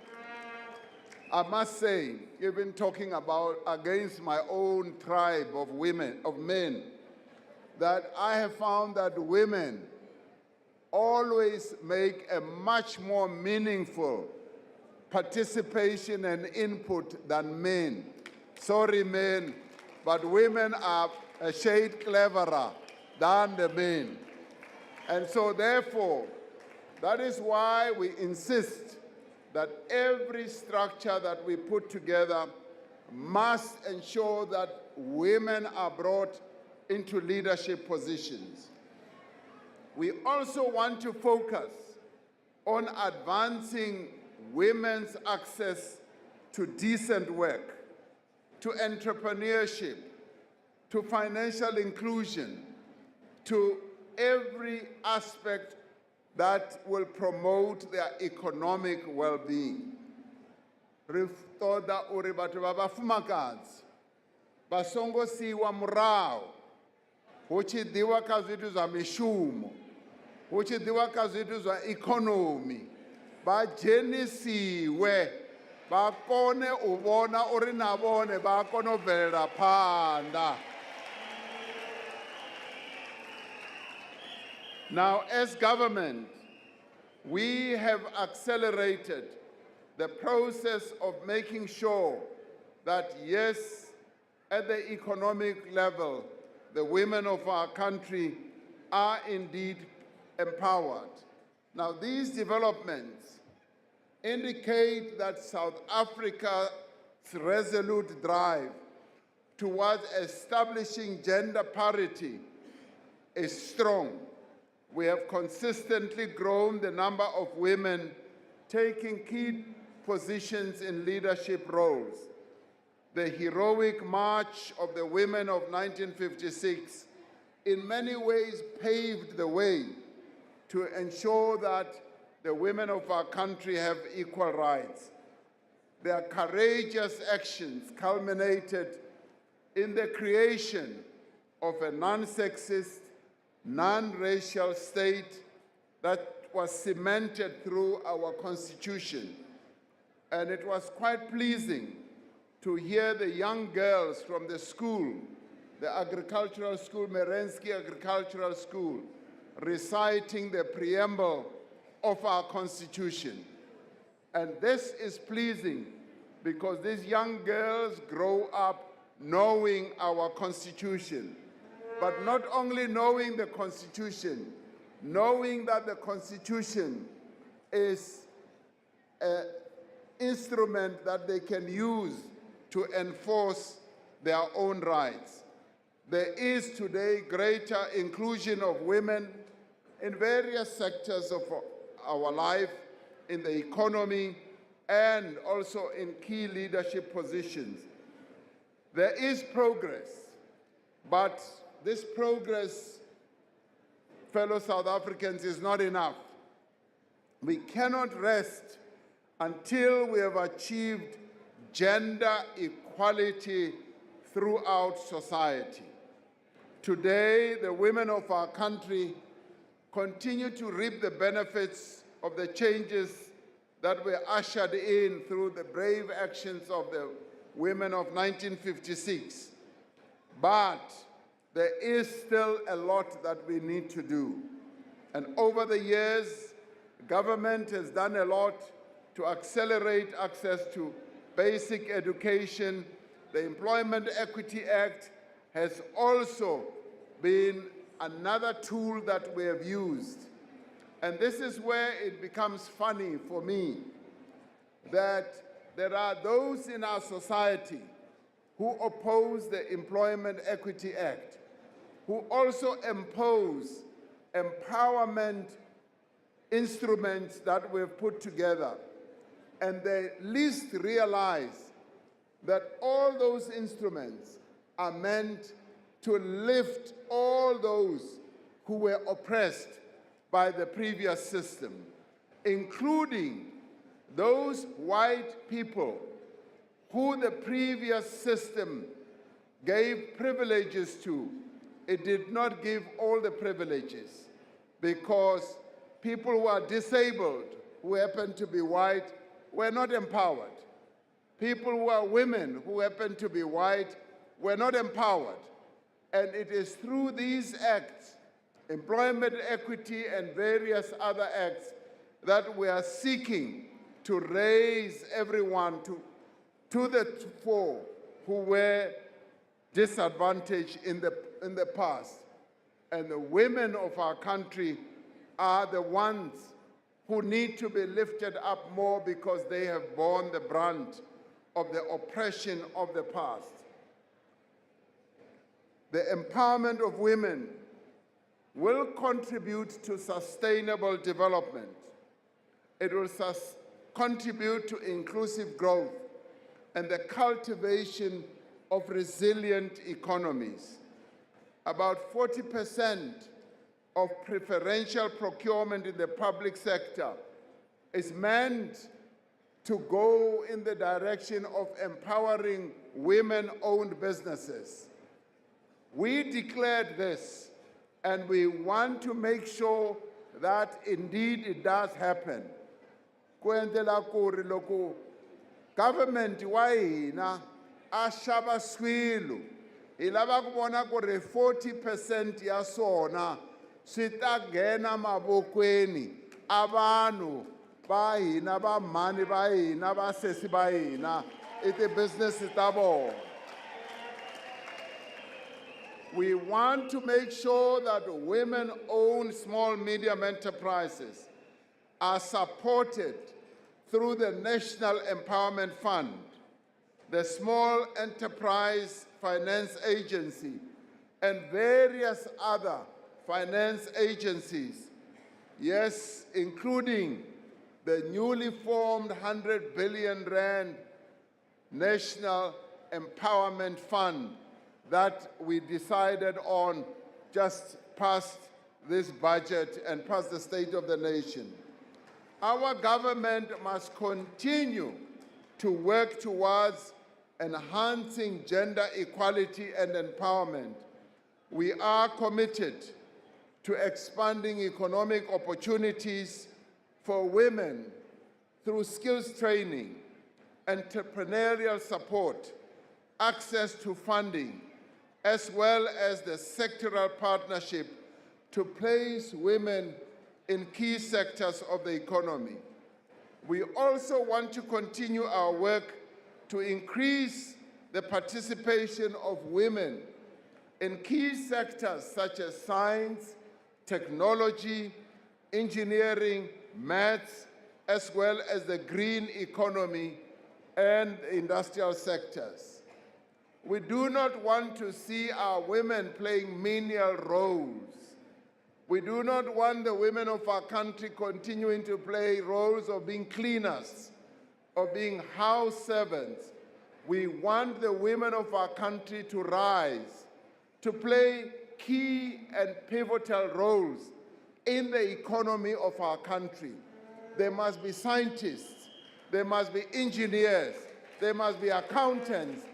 I must say, even talking about against my own tribe of women, of men, that I have found that women always make a much more meaningful participation and input than men. Sorry, men, but women are a shade cleverer than the men. And so therefore, that is why we insist that every structure that we put together must ensure that women are brought into leadership positions. We also want to focus on advancing women's access to decent work, to entrepreneurship, to financial inclusion, to every aspect that will promote their economic well-being. Re toda uri batho ba bafumakadzi ba songo siwa murahu hu tshi ḓiwa kha zwithu zwa mishumo, hu tshi ḓiwa kha zwithu zwa ikonomi, ba dzhenisiwe ba kone u vhona uri na vhone ba kone u bvelela phanḓa. Now, as government, we have accelerated the process of making sure that, yes, at the economic level, the women of our country are indeed empowered. Now, these developments indicate that South Africa's resolute drive towards establishing gender parity is strong. We have consistently grown the number of women taking key positions in leadership roles. The heroic march of the women of 1956 in many ways paved the way to ensure that the women of our country have equal rights. Their courageous actions culminated in the creation of a non-sexist, non-racial state that was cemented through our Constitution. And it was quite pleasing to hear the young girls from the school, the agricultural school, Merensky Agricultural School, reciting the preamble of our Constitution. And this is pleasing because these young girls grow up knowing our Constitution. But not only knowing the Constitution, knowing that the Constitution is an instrument that they can use to enforce their own rights. There is today greater inclusion of women in various sectors of our life, in the economy, and also in key leadership positions. There is progress, but this progress, fellow South Africans, is not enough. We cannot rest until we have achieved gender equality throughout society. Today, the women of our country continue to reap the benefits of the changes that were ushered in through the brave actions of the women of 1956. But there is still a lot that we need to do. And over the years, government has done a lot to accelerate access to basic education. The Employment Equity Act has also been another tool that we have used. And this is where it becomes funny for me that there are those in our society who oppose the Employment Equity Act, who also impose empowerment instruments that we've put together. And they least realize that all those instruments are meant to lift all those who were oppressed by the previous system, including those white people who the previous system gave privileges to. It did not give all the privileges because people who are disabled, who happen to be white, were not empowered. People who are women who happen to be white were not empowered. And it is through these acts, employment equity and various other acts, that we are seeking to raise everyone to the fore who were disadvantaged in the past. And the women of our country are the ones who need to be lifted up more because they have borne the brunt of the oppression of the past. The empowerment of women will contribute to sustainable development. It will contribute to inclusive growth and the cultivation of resilient economies. About 40% of preferential procurement in the public sector is meant to go in the direction of empowering women-owned businesses. We declared this, and we want to make sure that indeed it does happen. Kwendela kuri loko government wa hina a xava swilo, hi lava ku vona ku ri 40% ya swona swi ta nghena mavokweni a vanhu va hina, va mhani va hina, va sesi va hina, i ti-business ta vona. We want to make sure that women-owned small medium enterprises are supported through the National Empowerment Fund, the Small Enterprise Finance Agency, and various other finance agencies. Yes, including the newly formed 100 billion rand National Empowerment Fund that we decided on just past this budget and past the State of the Nation. Our government must continue to work towards enhancing gender equality and empowerment. We are committed to expanding economic opportunities for women through skills training, entrepreneurial support, access to funding, as well as the sectoral partnership to place women in key sectors of the economy. We also want to continue our work to increase the participation of women in key sectors such as science, technology, engineering, maths, as well as the green economy and industrial sectors. We do not want to see our women playing menial roles. We do not want the women of our country continuing to play roles of being cleaners or being house servants. We want the women of our country to rise, to play key and pivotal roles in the economy of our country. There must be scientists, there must be engineers, there must be accountants,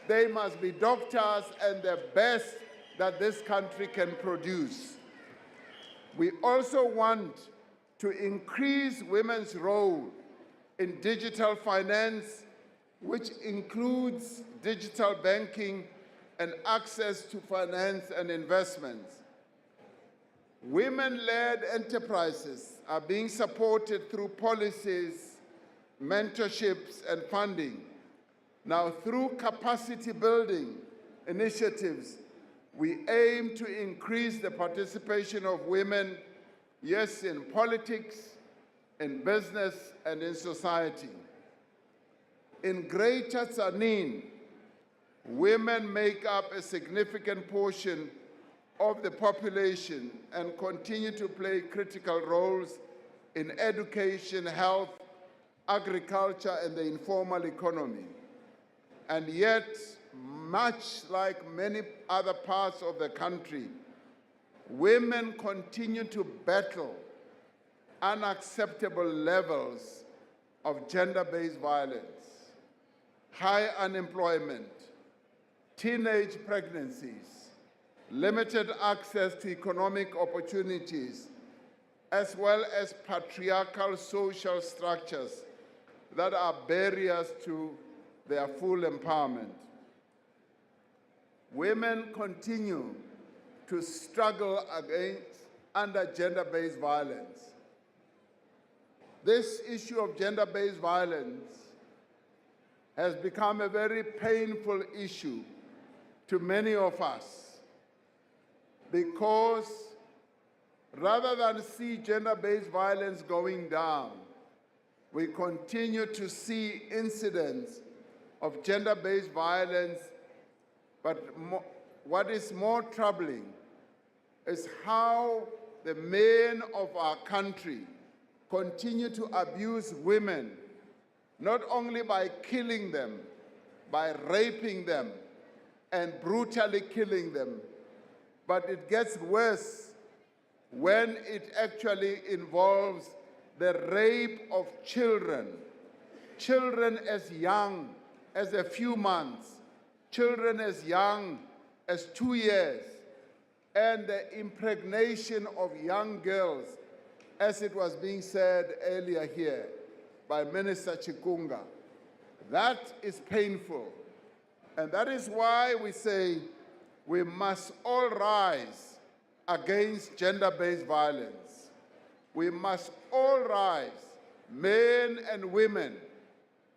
there must be doctors, and the best that this country can produce. We also want to increase women's role in digital finance, which includes digital banking and access to finance and investments. Women-led enterprises are being supported through policies, mentorships, and funding. Now, through capacity building initiatives, we aim to increase the participation of women, yes, in politics, in business, and in society. In Greater Tzaneen, women make up a significant portion of the population and continue to play critical roles in education, health, agriculture, and the informal economy. And yet, much like many other parts of the country, women continue to battle unacceptable levels of gender-based violence, high unemployment, teenage pregnancies, limited access to economic opportunities, as well as patriarchal social structures that are barriers to their full empowerment. Women continue to struggle under gender-based violence. This issue of gender-based violence has become a very painful issue to many of us, because rather than see gender-based violence going down, we continue to see incidents of gender-based violence. But what is more troubling is how the men of our country continue to abuse women, not only by killing them, by raping them and brutally killing them, but it gets worse when it actually involves the rape of children, children as young as a few months, children as young as 2 years, and the impregnation of young girls, as it was being said earlier here by Minister Chikunga. That is painful. And that is why we say we must all rise against gender-based violence. We must all rise, men and women,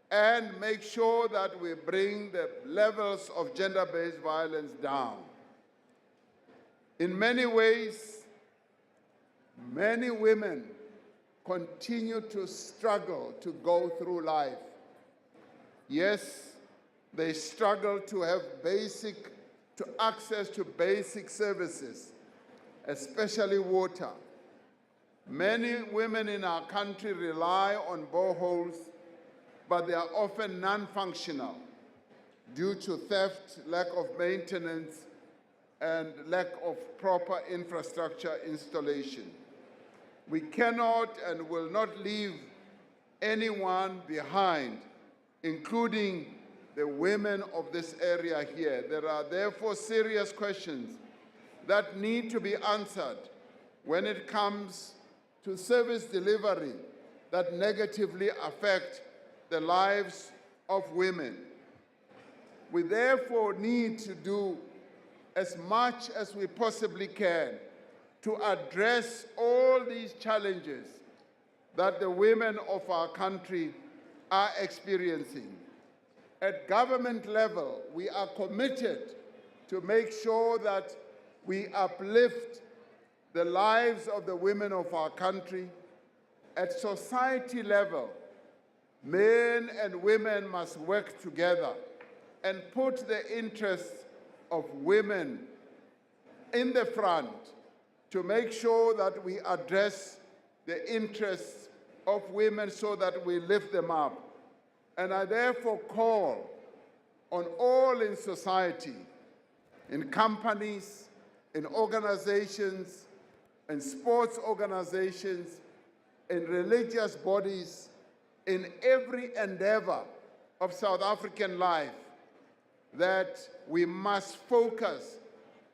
and make sure that we bring the levels of gender-based violence down. In many ways, many women continue to struggle to go through life. Yes, they struggle to have access to basic services, especially water. Many women in our country rely on boreholes, but they are often non-functional due to theft, lack of maintenance, and lack of proper infrastructure installation. We cannot and will not leave anyone behind, including the women of this area here. There are therefore serious questions that need to be answered when it comes to service delivery that negatively affect the lives of women. We therefore need to do as much as we possibly can to address all these challenges that the women of our country are experiencing. At government level, we are committed to make sure that we uplift the lives of the women of our country. At society level, men and women must work together and put the interests of women in the front to make sure that we address the interests of women so that we lift them up. And I therefore call on all in society, in companies, in organizations, in sports organizations, in religious bodies, in every endeavor of South African life, that we must focus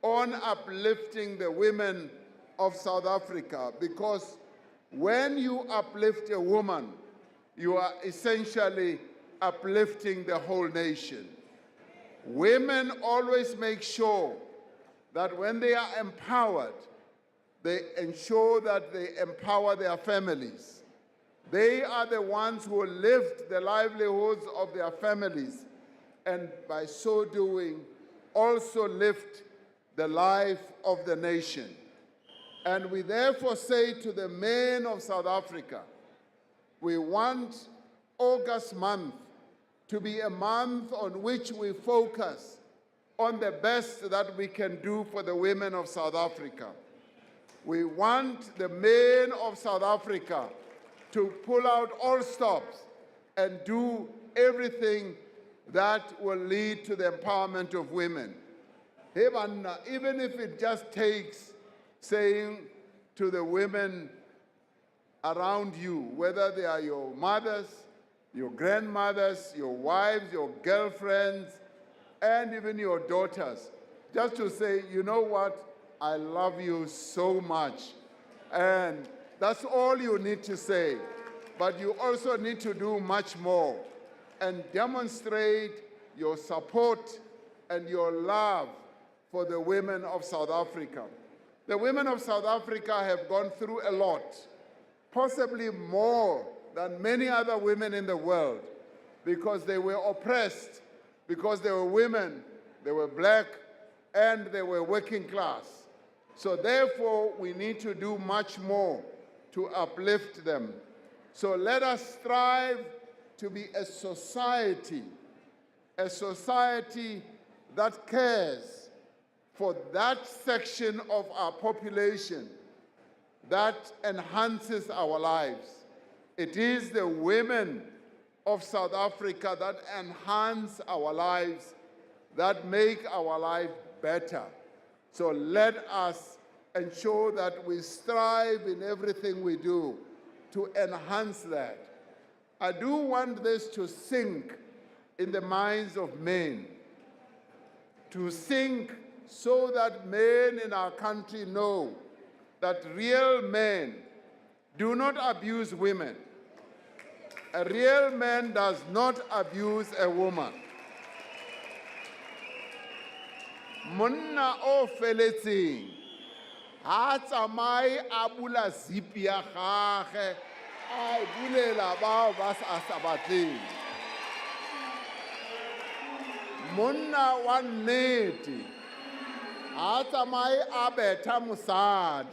on uplifting the women of South Africa, because when you uplift a woman, you are essentially uplifting the whole nation. Women always make sure that when they are empowered, they ensure that they empower their families. They are the ones who lift the livelihoods of their families, and by so doing, also lift the life of the nation. And we therefore say to the men of South Africa, we want August month to be a month on which we focus on the best that we can do for the women of South Africa. We want the men of South Africa to pull out all stops and do everything that will lead to the empowerment of women. Even if it just takes saying to the women around you, whether they are your mothers, your grandmothers, your wives, your girlfriends, and even your daughters, just to say, you know what, I love you so much. And that's all you need to say. But you also need to do much more and demonstrate your support and your love for the women of South Africa. The women of South Africa have gone through a lot, possibly more than many other women in the world, because they were oppressed, because they were women, they were black, and they were working class. So therefore, we need to do much more to uplift them. So let us strive to be a society that cares for that section of our population that enhances our lives. It is the women of South Africa that enhance our lives, that make our life better. So let us ensure that we strive in everything we do to enhance that. I do want this to sink in the minds of men, to sink so that men in our country know that real men do not abuse women. A real man does not abuse a woman. Monna o feletseng ha tsamaye a bula zip ya gagwe a bulela bao ba sa batleng. Monna wa nnete ha tsamaye a betha mosadi.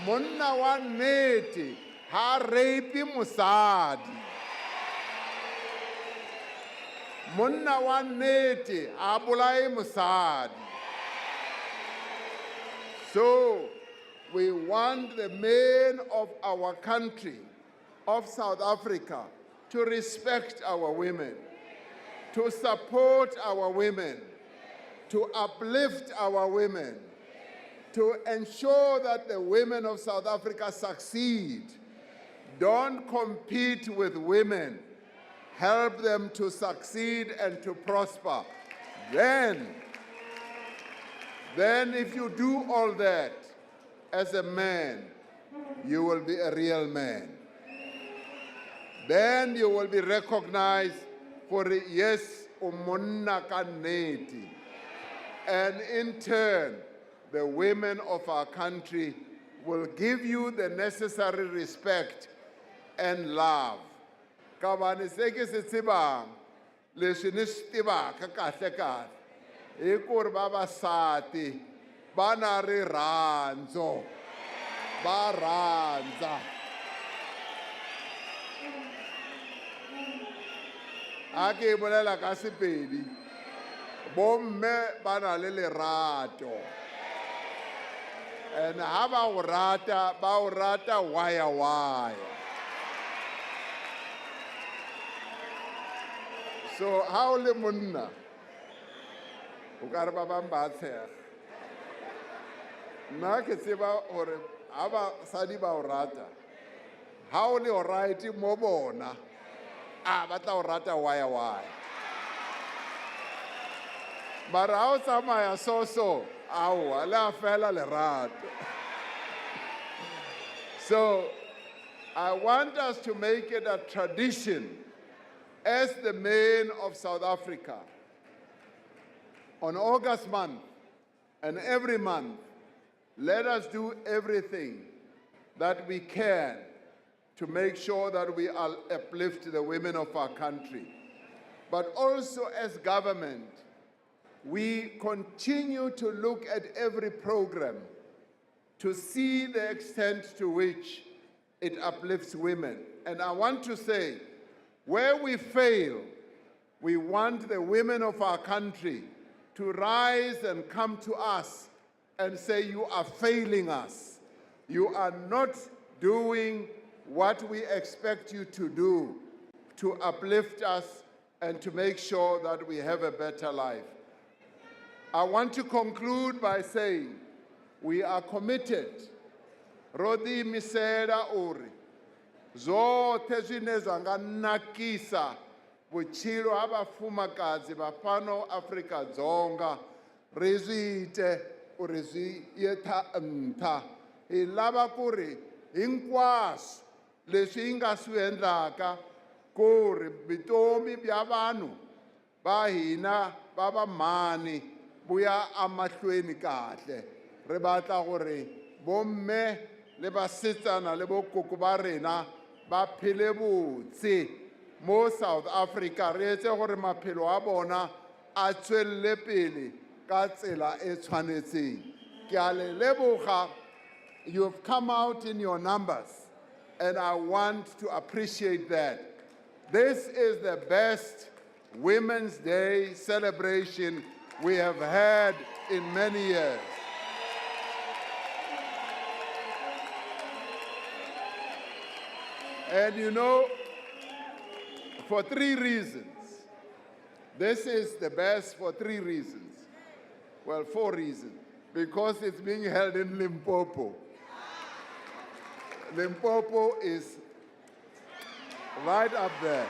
Monna wa nnete ha rape mosadi. Monna wa nnete a bolaye mosadi. So we want the men of our country, of South Africa, to respect our women, to support our women, to uplift our women, to ensure that the women of South Africa succeed. Don't compete with women. Help them to succeed and to prosper. Then if you do all that as a man, you will be a real man. Then you will be recognized for, yes, umonna ka nnete. And in turn, the women of our country will give you the necessary respect and love. Kabane se ke se tsebang, le se ne se teba ka kahle kahle. hi ku ri vavasati va na rirhandzu, va rhandza. A ke bolela ka Sepedi, bomme ba na le lerato. And ha ba o rata waya. So ha o le monna, o ka re ba bang ba tshega. Nna ke tseba gore ha basadi ba o rata, ha o le alright mo bona, ba tla o rata waya. Mara ha o tsamaya so, aowa, le a fela lerato. So I want us to make it a tradition as the men of South Africa on August month and every month. Let us do everything that we can to make sure that we uplift the women of our country. But also as government, we continue to look at every program to see the extent to which it uplifts women. And I want to say, where we fail, we want the women of our country to rise and come to us and say, you are failing us. You are not doing what we expect you to do to uplift us and to make sure that we have a better life. I want to conclude by saying we are committed. Rodi misera uri. Zote zwine zanga nakisa buchilo abafumakadzi bafano Afrika dzonga rizite uri yeta nta ilava kuri hinkwaswo leswi nga swi endlaka ku ri vutomi bya vanhu va hina va vamhani buya amahlweni kahle. Re batla gore bomme le basetsana le bokoko ba rena ba phele botse mo South Africa, re etse gore maphelo a bona a tswelle pele ka tsela e tshwanetseng. Ke a le leboga. You've come out in your numbers, and I want to appreciate that. This is the best Women's Day celebration we have had in many years. And you know, for 3 reasons. This is the best for 3 reasons. Well, 4 reasons. Because it's being held in Limpopo. Limpopo is right up there.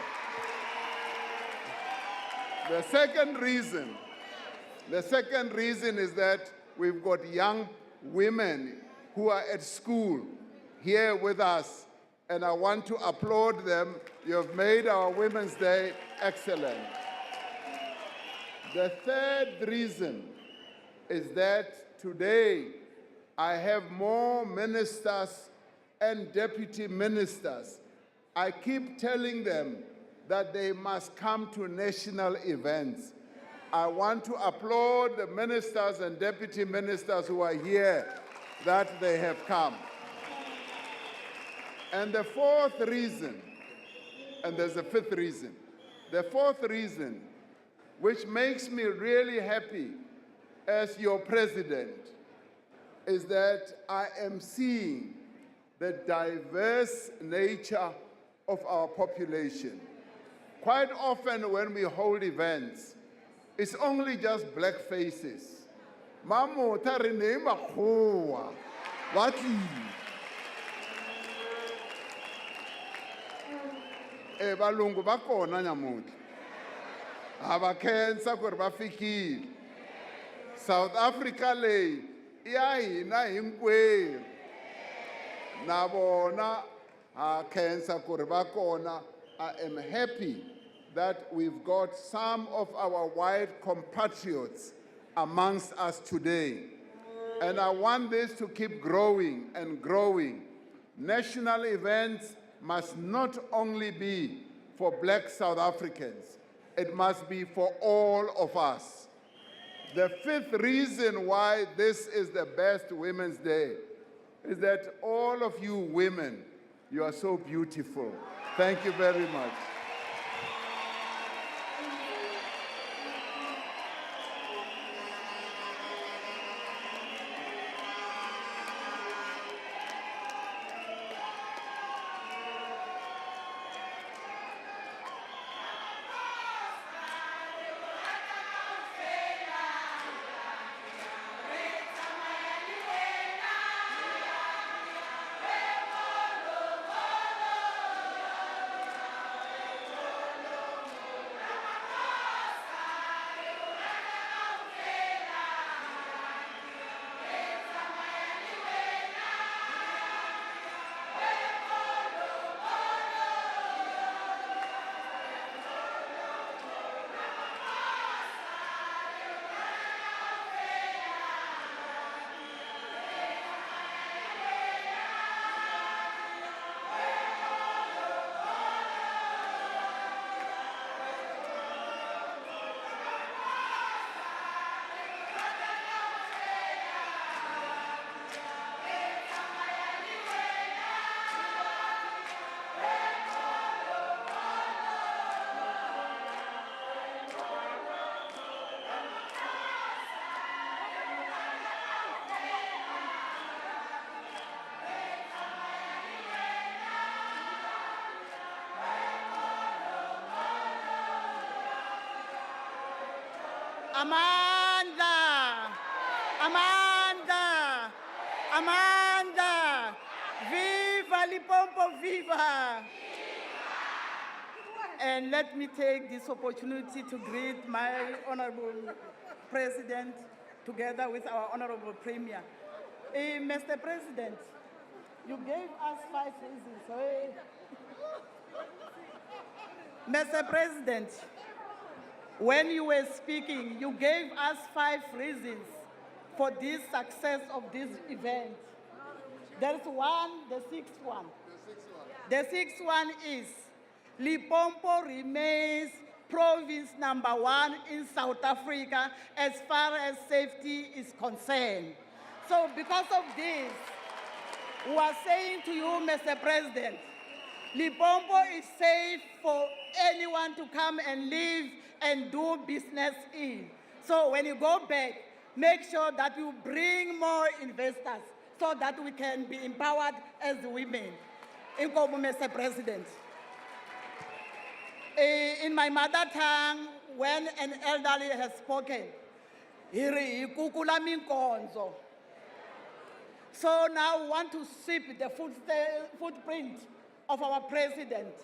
The second reason is that we've got young women who are at school here with us, and I want to applaud them. You have made our Women's Day excellent. The third reason is that today I have more ministers and deputy ministers. I keep telling them that they must come to national events. I want to applaud the ministers and deputy ministers who are here, that they have come. And the fourth reason, and there's a fifth reason, the fourth reason, which makes me really happy as your president, is that I am seeing the diverse nature of our population. Quite often when we hold events, it's only just black faces. Mamo tarine makhoa, wati. Balungu bakona nyamuti. Abakhensa ku ri va fikile. South Africa leyi ya hina hinkwerhu. Na vona ha khensa ku ri va kona. I am happy that we've got some of our white compatriots amongst us today. And I want this to keep growing and growing. National events must not only be for black South Africans, it must be for all of us. The fifth reason why this is the best Women's Day is that all of you women, you are so beautiful. Thank you very much. Amanda, Amanda, Amanda, viva Limpopo, viva! And let me take this opportunity to greet my Honorable President together with our Honorable Premier. Mr. President, you gave us 5 reasons. Mr. President, when you were speaking, you gave us 5 reasons for this success of this event. There's one, the 6th one. The 6th one is Limpopo remains province #1 in South Africa as far as safety is concerned. So because of this, we are saying to you, Mr. President, Limpopo is safe for anyone to come and live and do business in. So when you go back, make sure that you bring more investors so that we can be empowered as women. Inkomo, Mr. President. In my mother tongue, when an elderly has spoken, "Hiri ikukula minkonzo." So now we want to sweep the footprint of our president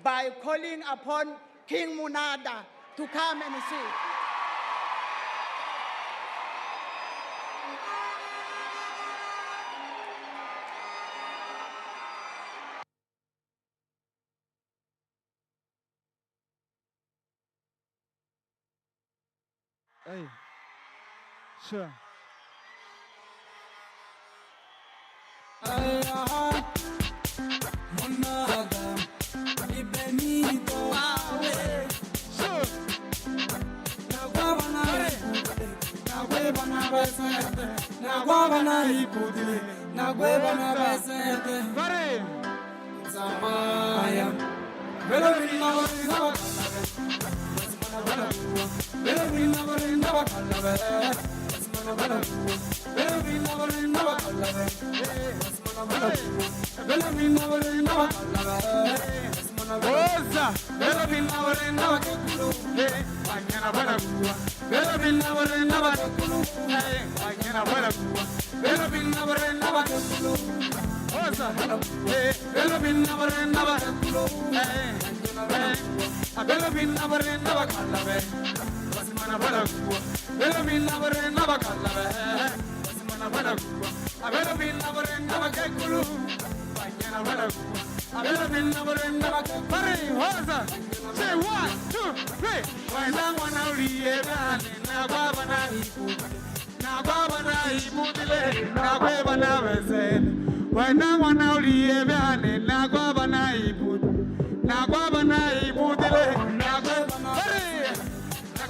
by calling upon King Munada to come and see. Hey, sure.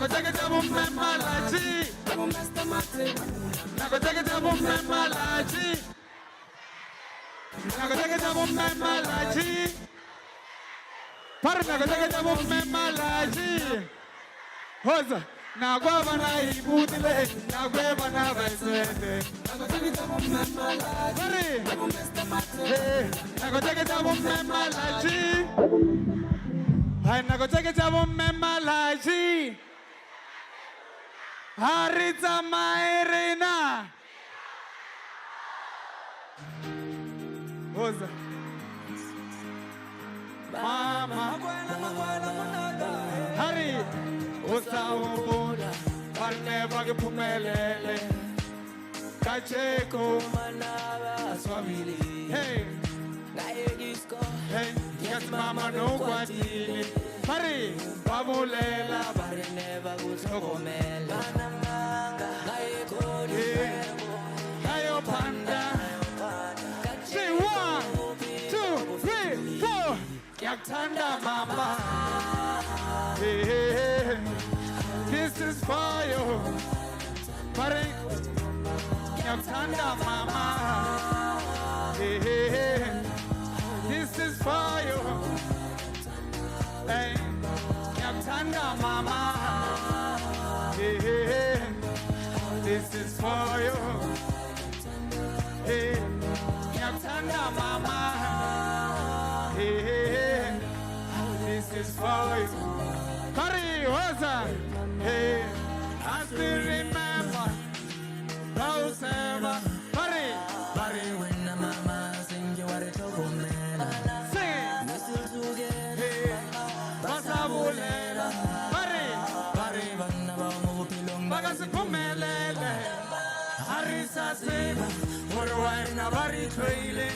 Nagoteketa Mumemalachi. Nagoteketa Mumemalachi. Nagoteketa Mumemalachi. Parna nagoteketa Mumemalachi. Hoza. Nagwaba na ibutile, nagwaba na besete. Nagoteketa Mumemalachi. Nagoteketa Mumemalachi. Hai nagoteketa Mumemalachi. Haritza Mairina. Hoza. Mama. Hari. Usawubona waneva kupumelele kacheko manaba swabili hey naye disco hey yasimama nokwatile pari babulela bari neva kusokomela bananga naye kodi hayo panda say 1 2 3 4 yaktanda mama hey, this is for you. Pare, Yaktanda mama. Hey, this is for you. Hey, Yaktanda mama. Hey, this is for you. Hey, Yaktanda mama. Hey, this is for you. Pari, Hosa, hey, I still remember those ever. Pari, when the mama sing you are the woman. Sing, we still together. Hey, Basabulera. Pari, when the mama belong. Bagasipumelele. Harisa Seba, Morwana Bari Traile.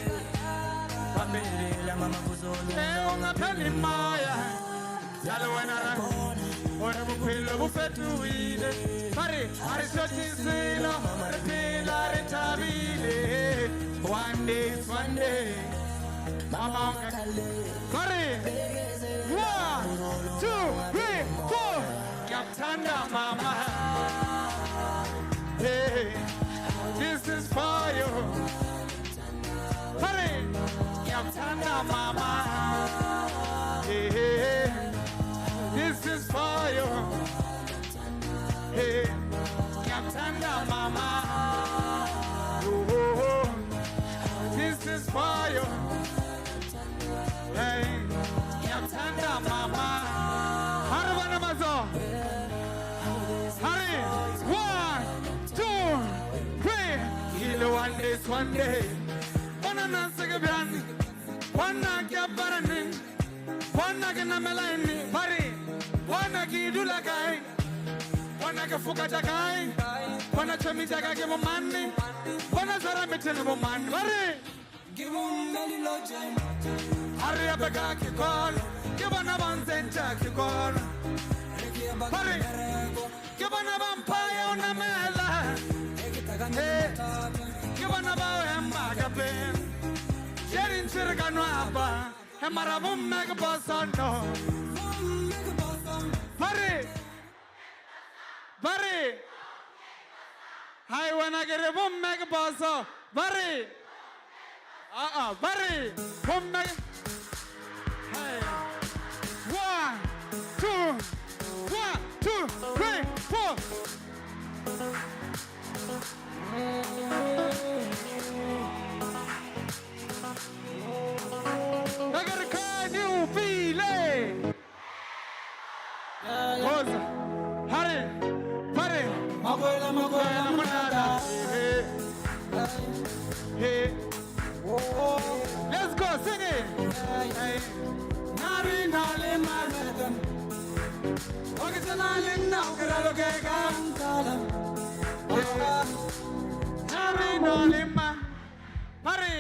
Pamela Mama Buzolo. Hey, Unga Pelimaya. Yalwana ora bukwilo bufetuile pari arishotisilo repila retabile one day mama pari 1 2 3 4 Yaktanda mama hey this is for you pari Yaktanda mama hey this is for you. Hey, Yaktanda mama. Oh, this is for you. Hey, Yaktanda mama. Harabana mazo. Hurry. 1 2 3. Kilo one day. Banana sagabian. Wana kyabarani. Wana kinamelani. Hurry. Wana kidula kai, wana kafuka takai, wana chamita kake momani, wana zara mitene momani. Hurry, give meli loje. Hurry abeka kikol, give wana banzenta kikol. Hurry, give wana vampire una mela. Hey, give wana bawe magabe. Sherin shirikano apa, hemarabu megabosano. Bari, I wanna get a boom mega boss. Bari, Bari, boom mega. Hey, 1 2 3 4. I got a car new feeling. Hurry, hurry. Magoela, manada. Hey. Let's go, sing it. Nari nali magadam. Ogisanali now, keralo kegam kalam. Nari nali ma. Hurry.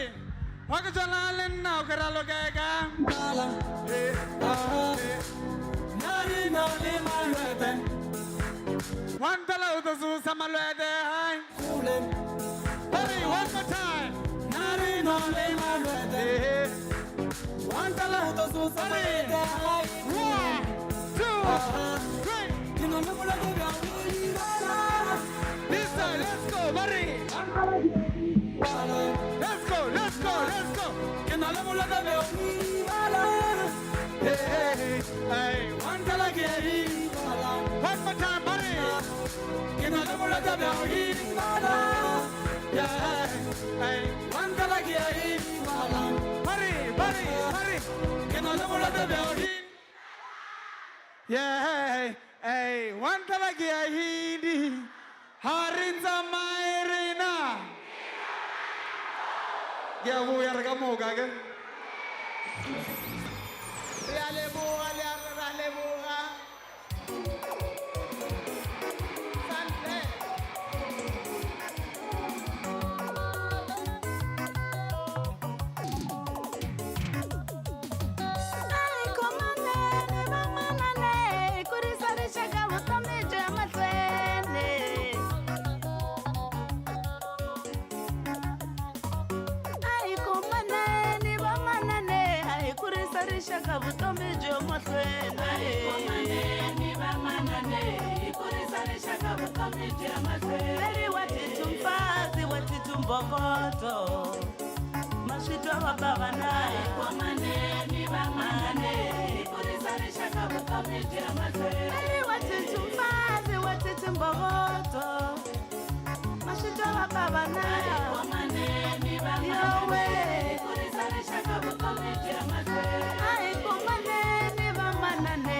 Ogisanali now, keralo kegam kalam. Nari nali magadam. One tala udazu samalwede hai. Hurry, one more time. Nari no le malwede. One tala udazu samalwede hai. 1 2 3. Lisa, let's go, Barry. Let's go, let's go, let's go. Hey, hey, hey. One more time, Barry. Yeah, hey. Barry, Barry, Barry. Yeah, hey, one talagia hindi. Harinza Mairina. Yeah, we are going to go. Shaka vutomi jo mahlweni Mary watithi mfazi watithi mbokoto maswitwa wa baba naye Mary watithi mfazi watithi mbokoto maswitwa wa baba naye yowe Ai komanene bamanane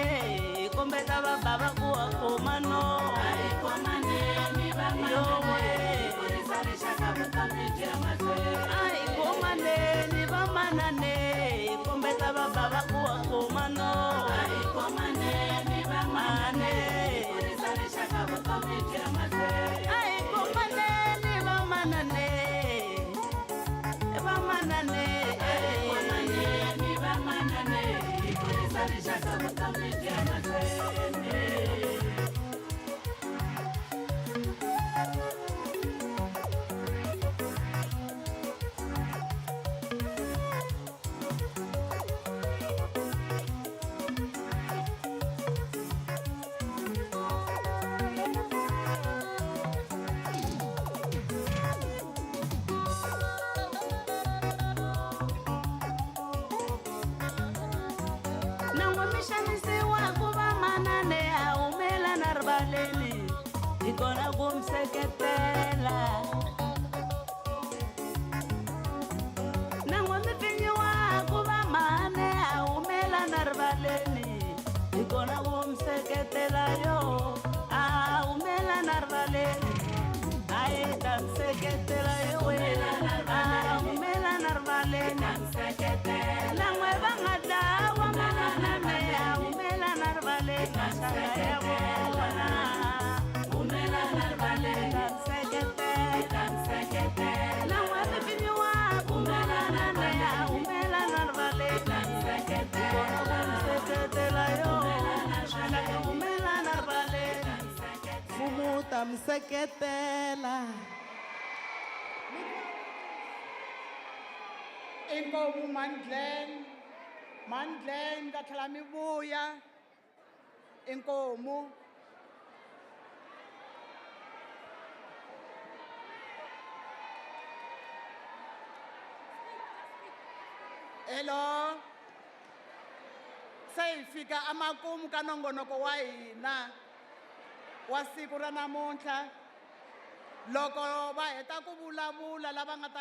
kombeta baba kuwa komano Ai komanene bamanane kombeta baba kuwa komano Ai komanene bamanane Ai komanene bamanane Ikona kumseketela Nangwa mipinyi wako vamane Aumela narvaleni Ikona kumseketela yo Aumela narvaleni Aita mseketela yo Aumela narvaleni Nangwa vangada Wamanane Aumela narvaleni Mseketela Inkomu Mandlen katlala mibuya Inkomu Hello Sayifika amakumu kanongonoko wa hina wa siku ra namuntlha loko va heta ku vulavula lava nga ta